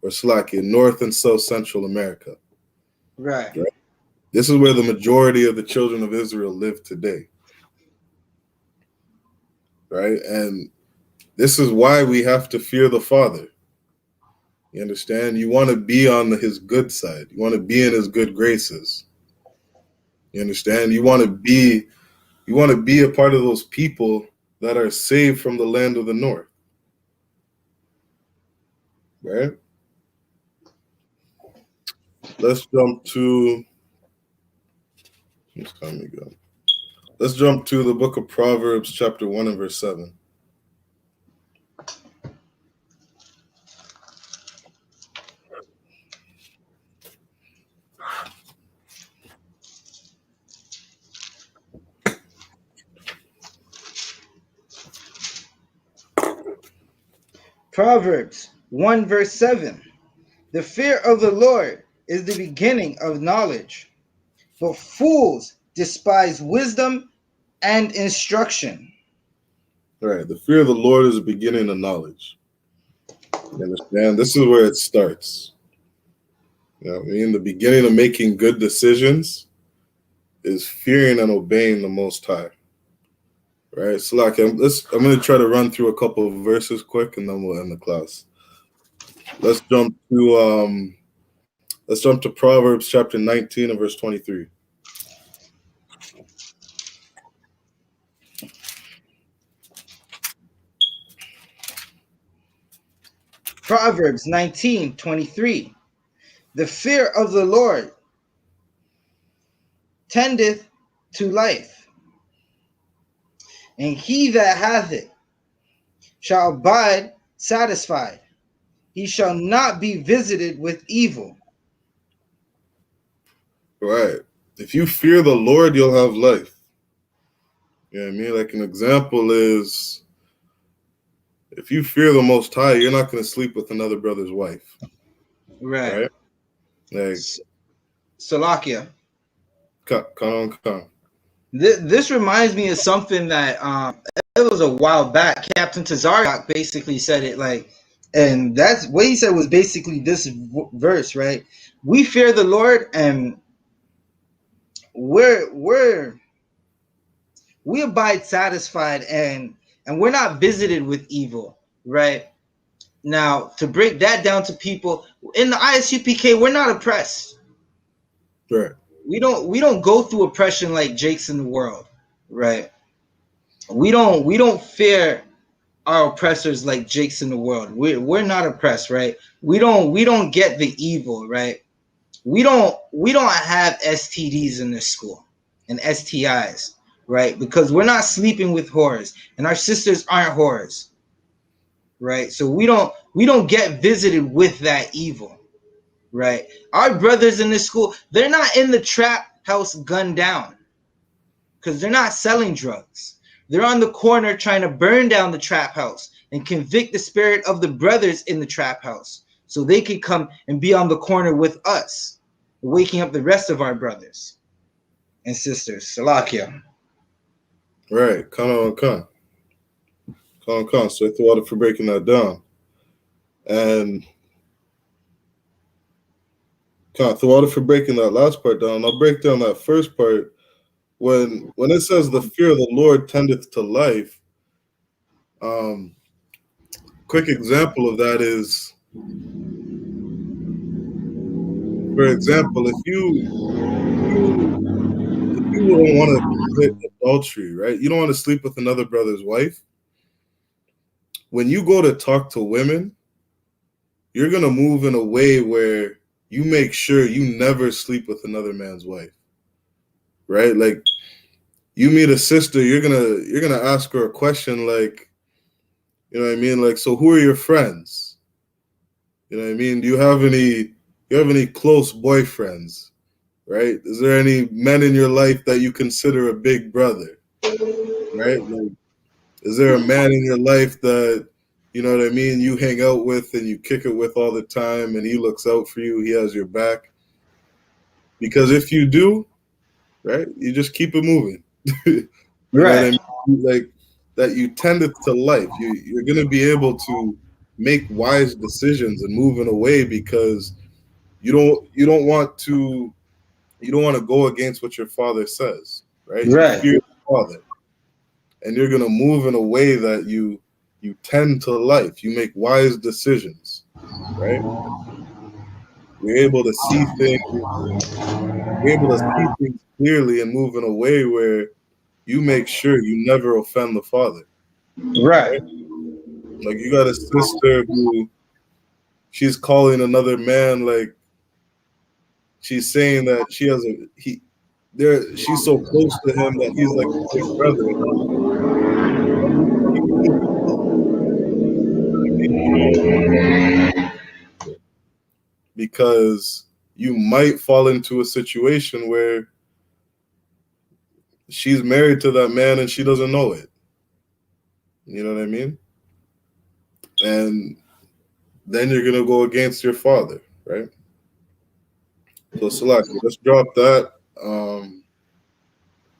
or Slovakia, North and South Central America.
Right.
Right? This is where the majority of the children of Israel live today. Right? And this is why we have to fear the Father. You understand? You want to be on his good side. You want to be in his good graces. You understand? You want to be a part of those people that are saved from the land of the north. Right? Let's jump to Let's jump to the book of Proverbs, chapter 1 and verse 7.
Proverbs 1 verse 7. The fear of the Lord is the beginning of knowledge, but fools despise wisdom and instruction.
All right, the fear of the Lord is the beginning of knowledge. You understand? This is where it starts. You know what I mean? The beginning of making good decisions is fearing and obeying the Most High. Right? So like I'm going to try to run through a couple of verses quick and then we'll end the class. Let's jump to Proverbs chapter 19 and verse 23.
Proverbs 19:23. The fear of the Lord tendeth to life, and he that hath it shall abide satisfied. He shall not be visited with evil.
Right. If you fear the Lord, you'll have life. You know what I mean? Like an example is, if you fear the Most High, you're not going to sleep with another brother's wife.
Right.
Like,
Salakia.
Come.
This reminds me of something that it was a while back. Captain Tazariak basically said it like, and that's what he said was basically this verse, right? We fear the Lord, and we abide satisfied, and we're not visited with evil, right? Now, to break that down to people in the I.S.U.P.K, we're not oppressed.
Right.
We don't go through oppression like Jake's in the world, right? We don't fear our oppressors like Jake's in the world. We're not oppressed, right? We don't get the evil, right? We don't have STDs in this school and STIs, right? Because we're not sleeping with whores, and our sisters aren't whores, right? So we don't get visited with that evil, right? Our brothers in this school, they're not in the trap house gunned down because they're not selling drugs. They're on the corner trying to burn down the trap house and convict the spirit of the brothers in the trap house so they could come and be on the corner with us, waking up the rest of our brothers and sisters. Salakia.
Right. Come. Con. So Thawada for breaking that down. And Thawada for breaking that last part down. I'll break down that first part. When it says the fear of the Lord tendeth to life, quick example of that is, for example, if you don't want to commit adultery, right? You don't want to sleep with another brother's wife. When you go to talk to women, you're going to move in a way where you make sure you never sleep with another man's wife, right? Like, you meet a sister, you're gonna ask her a question like, you know what I mean? Like, so who are your friends? You know what I mean? Do you have any close boyfriends? Right? Is there any men in your life that you consider a big brother? Right? Like, is there a man in your life that, you know what I mean, you hang out with and you kick it with all the time and he looks out for you, he has your back? Because if you do, right, you just keep it moving. You know what I mean? Like, that you tend it to life. You're gonna be able to make wise decisions and move in a way because you don't want to go against what your father says, right? You fear the father, and you're gonna move in a way that you tend to life. You make wise decisions, right? You're able to see things. You're able to see things clearly and move in a way where you make sure you never offend the father.
Right.
Like, you got a sister who she's calling another man, like, she's saying that she's so close to him that he's like a big brother. Because you might fall into a situation where she's married to that man and she doesn't know it. You know what I mean? And then you're gonna go against your father, right? So Salaki, let's drop that.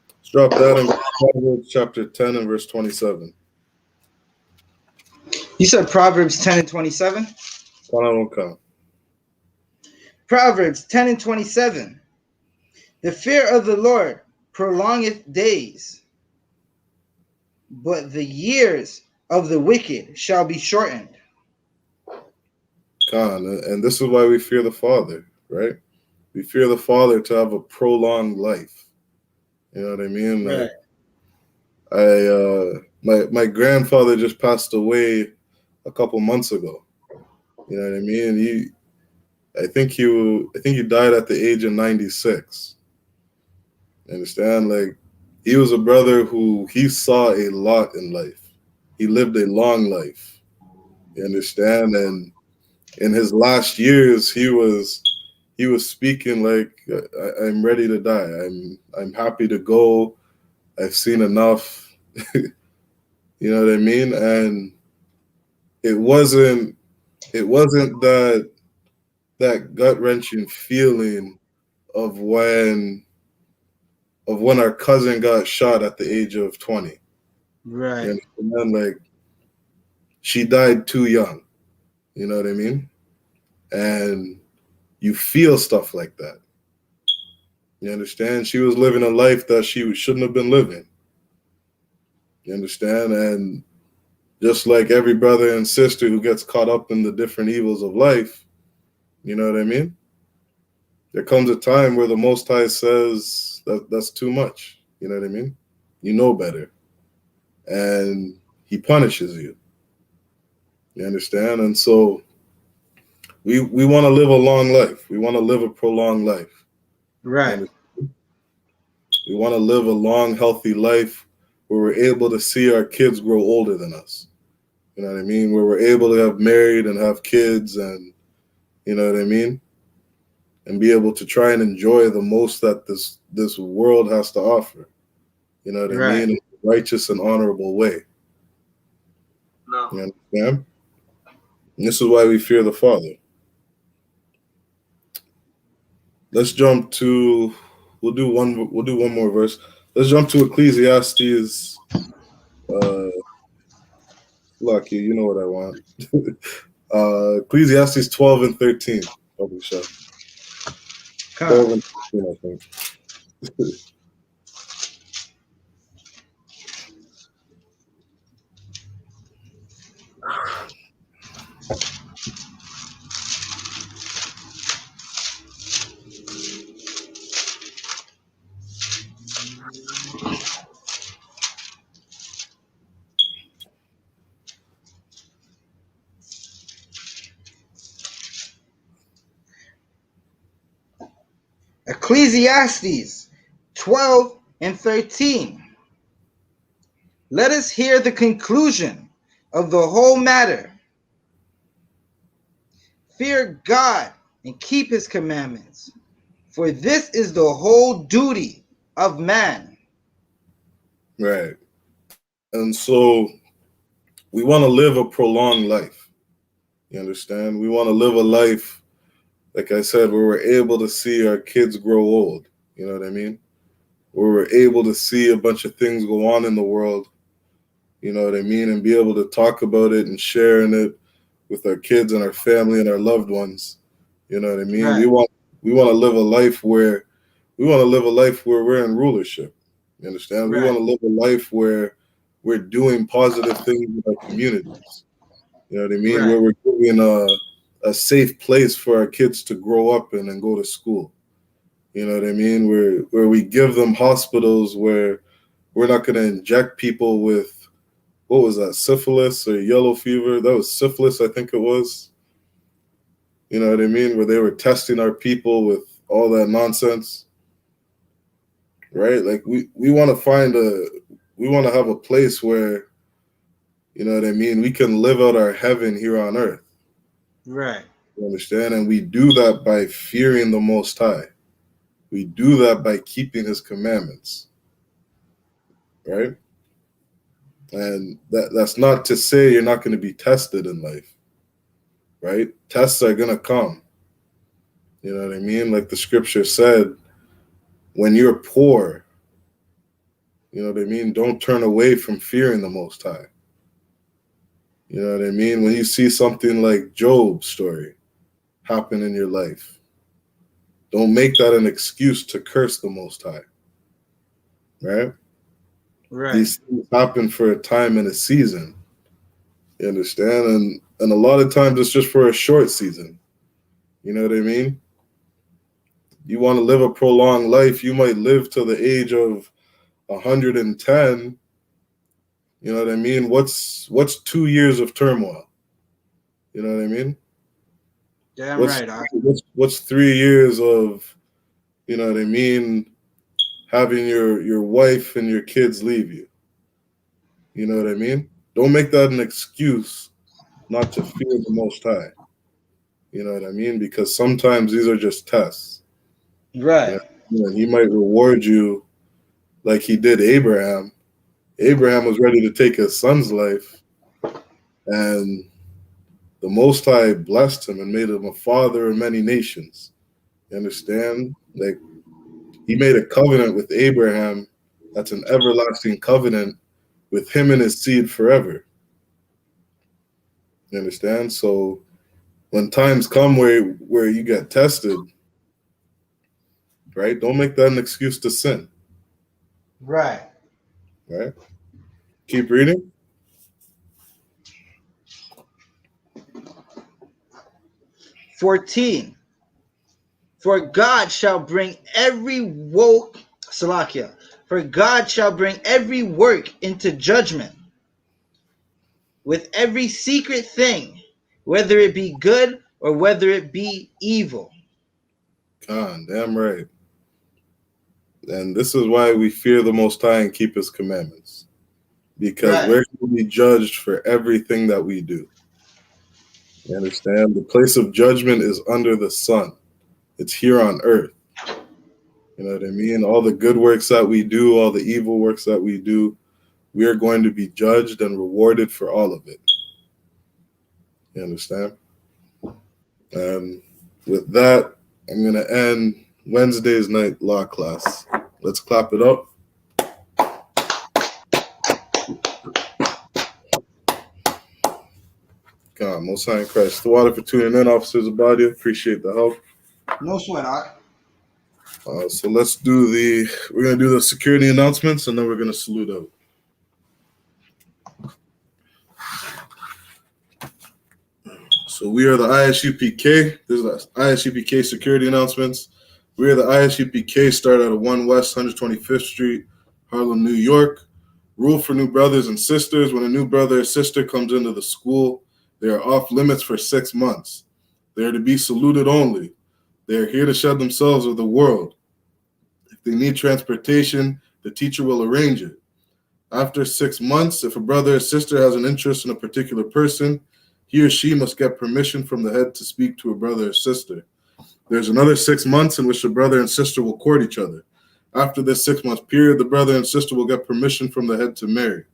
Let's drop that in Proverbs chapter 10 and verse 27.
You said Proverbs 10 and 27?
Okay.
Proverbs 10 and 27. The fear of the Lord prolongeth days, but the years of the wicked shall be shortened.
And this is why we fear the Father, right? We fear the Father to have a prolonged life. You know what I mean? Like, my grandfather just passed away a couple months ago. You know what I mean? I think he died at the age of 96. You understand? Like, he was a brother who he saw a lot in life. He lived a long life. You understand? And in his last years, he was speaking like, I'm ready to die. I'm happy to go. I've seen enough. You know what I mean? And it wasn't that gut-wrenching feeling of when our cousin got shot at the age of 20.
Right.
You understand? Like, she died too young. You know what I mean? And you feel stuff like that. You understand? She was living a life that she shouldn't have been living. You understand? And just like every brother and sister who gets caught up in the different evils of life, you know what I mean? There comes a time where the Most High says that's too much. You know what I mean? You know better. And he punishes you. You understand? And so we want to live a long life. We want to live a prolonged life.
Right.
We want to live a long, healthy life where we're able to see our kids grow older than us. You know what I mean? Where we're able to have married and have kids and, you know what I mean? And be able to try and enjoy the most that this world has to offer. You know what I mean? In a righteous and honorable way.
No.
You understand? And this is why we fear the Father. Let's jump to we'll do one more verse. Let's jump to Ecclesiastes Lucky, you know what I want. Ecclesiastes 12 and 13. Publisher. 12 and 13, I think.
Ecclesiastes 12 and 13. Let us hear the conclusion of the whole matter. Fear God and keep his commandments, for this is the whole duty of man.
Right. And so we want to live a prolonged life. You understand? We want to live a life, like I said, where we're able to see our kids grow old. You know what I mean? Where we're able to see a bunch of things go on in the world. You know what I mean? And be able to talk about it and share in it with our kids and our family and our loved ones. You know what I mean?
Right.
We want to live a life where we're in rulership. You understand?
Right.
We want to live a life where we're doing positive things in our communities. You know what I mean?
Right.
Where we're giving a safe place for our kids to grow up in and go to school. You know what I mean? Where we give them hospitals where we're not going to inject people with, what was that, syphilis or yellow fever? That was syphilis, I think it was. You know what I mean? Where they were testing our people with all that nonsense. Right? Like we want to have a place where, you know what I mean, we can live out our heaven here on earth.
Right.
You understand? And we do that by fearing the Most High. We do that by keeping his commandments. Right? And that's not to say you're not going to be tested in life. Right? Tests are going to come. You know what I mean? Like the scripture said, when you're poor, you know what I mean? Don't turn away from fearing the Most High. You know what I mean? When you see something like Job's story happen in your life, don't make that an excuse to curse the Most High. Right?
Right.
These things happen for a time and a season. You understand? And a lot of times it's just for a short season. You know what I mean? You want to live a prolonged life, you might live to the age of 110. You know what I mean? What's 2 years of turmoil? You know what I mean?
Damn
What's
right.
what's 3 years of, you know what I mean, having your wife and your kids leave you? You know what I mean? Don't make that an excuse not to fear the Most High. You know what I mean? Because sometimes these are just tests.
Right.
You know, he might reward you like he did Abraham. Abraham was ready to take his son's life, and the Most High blessed him and made him a father of many nations. You understand? Like, he made a covenant with Abraham that's an everlasting covenant with him and his seed forever. You understand? So when times come where you get tested, right, don't make that an excuse to sin.
Right.
Right? Keep reading.
14. For God shall bring every work, Salakia, for God shall bring every work into judgment with every secret thing, whether it be good or whether it be evil.
God, damn right. And this is why we fear the Most High and keep his commandments. Because
Right.
we're going to be judged for everything that we do. You understand? The place of judgment is under the sun. It's here on earth. You know what I mean? All the good works that we do, all the evil works that we do, we are going to be judged and rewarded for all of it. You understand? And with that, I'm going to end Wednesday's night law class. Let's clap it up. God, Most High in Christ. The water for tuning in, Officers of Body. Appreciate the help.
No sweat, Ak.
So we're going to do the security announcements, and then we're going to salute out. So we are the I.S.U.P.K. This is the I.S.U.P.K. security announcements. We are the I.S.U.P.K. Start out of 1 West 125th Street, Harlem, New York. Rule for new brothers and sisters: when a new brother or sister comes into the school, they are off limits for 6 months. They are to be saluted only. They are here to shed themselves of the world. If they need transportation, the teacher will arrange it. After 6 months, if a brother or sister has an interest in a particular person, he or she must get permission from the head to speak to a brother or sister. There's another 6 months in which the brother and sister will court each other. After this 6 month period, the brother and sister will get permission from the head to marry.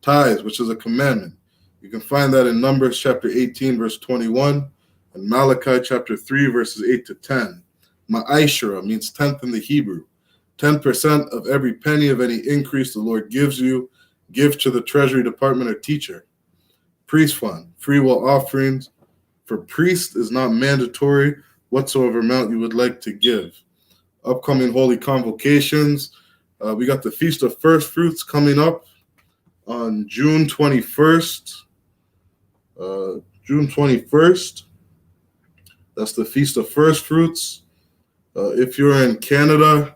Tithes, which is a commandment. You can find that in Numbers chapter 18, verse 21, and Malachi chapter 3, verses 8 to 10. Ma'ashara means tenth in the Hebrew. 10% of every penny of any increase the Lord gives you, give to the Treasury Department or teacher. Priest fund, free will offerings for priests is not mandatory, whatsoever amount you would like to give. Upcoming holy convocations. We got the Feast of First Fruits coming up on June 21st. June 21st. That's the Feast of First Fruits. If you're in Canada,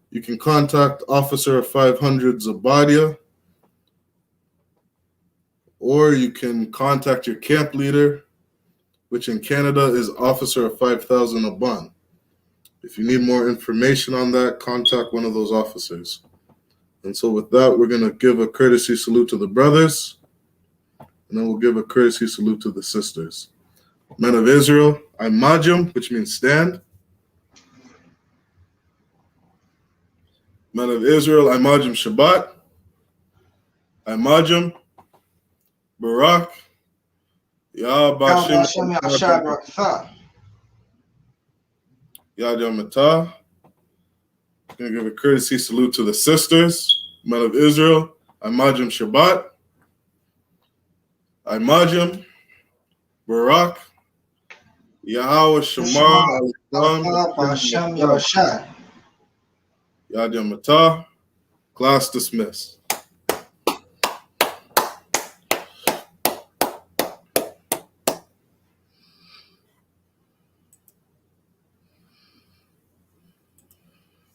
you can contact Officer of 500 Zabadia, or you can contact your camp leader, which in Canada is Officer of 5,000 Aban. If you need more information on that, contact one of those officers. And so with that, we're going to give a courtesy salute to the brothers, and then we'll give a courtesy salute to the sisters. Men of Israel, I.M.A.J.M, which means stand. Men of Israel, I.M.A.J.M Shabbat. I.M.A.J.M Barak. Yah Bashem Yad Matah. I'm going to give a courtesy salute to the sisters. Men of Israel, I.M.A.J.M Shabbat. I.M.A.J.M Barak. Yahweh Shema Yad Matah. Class dismissed.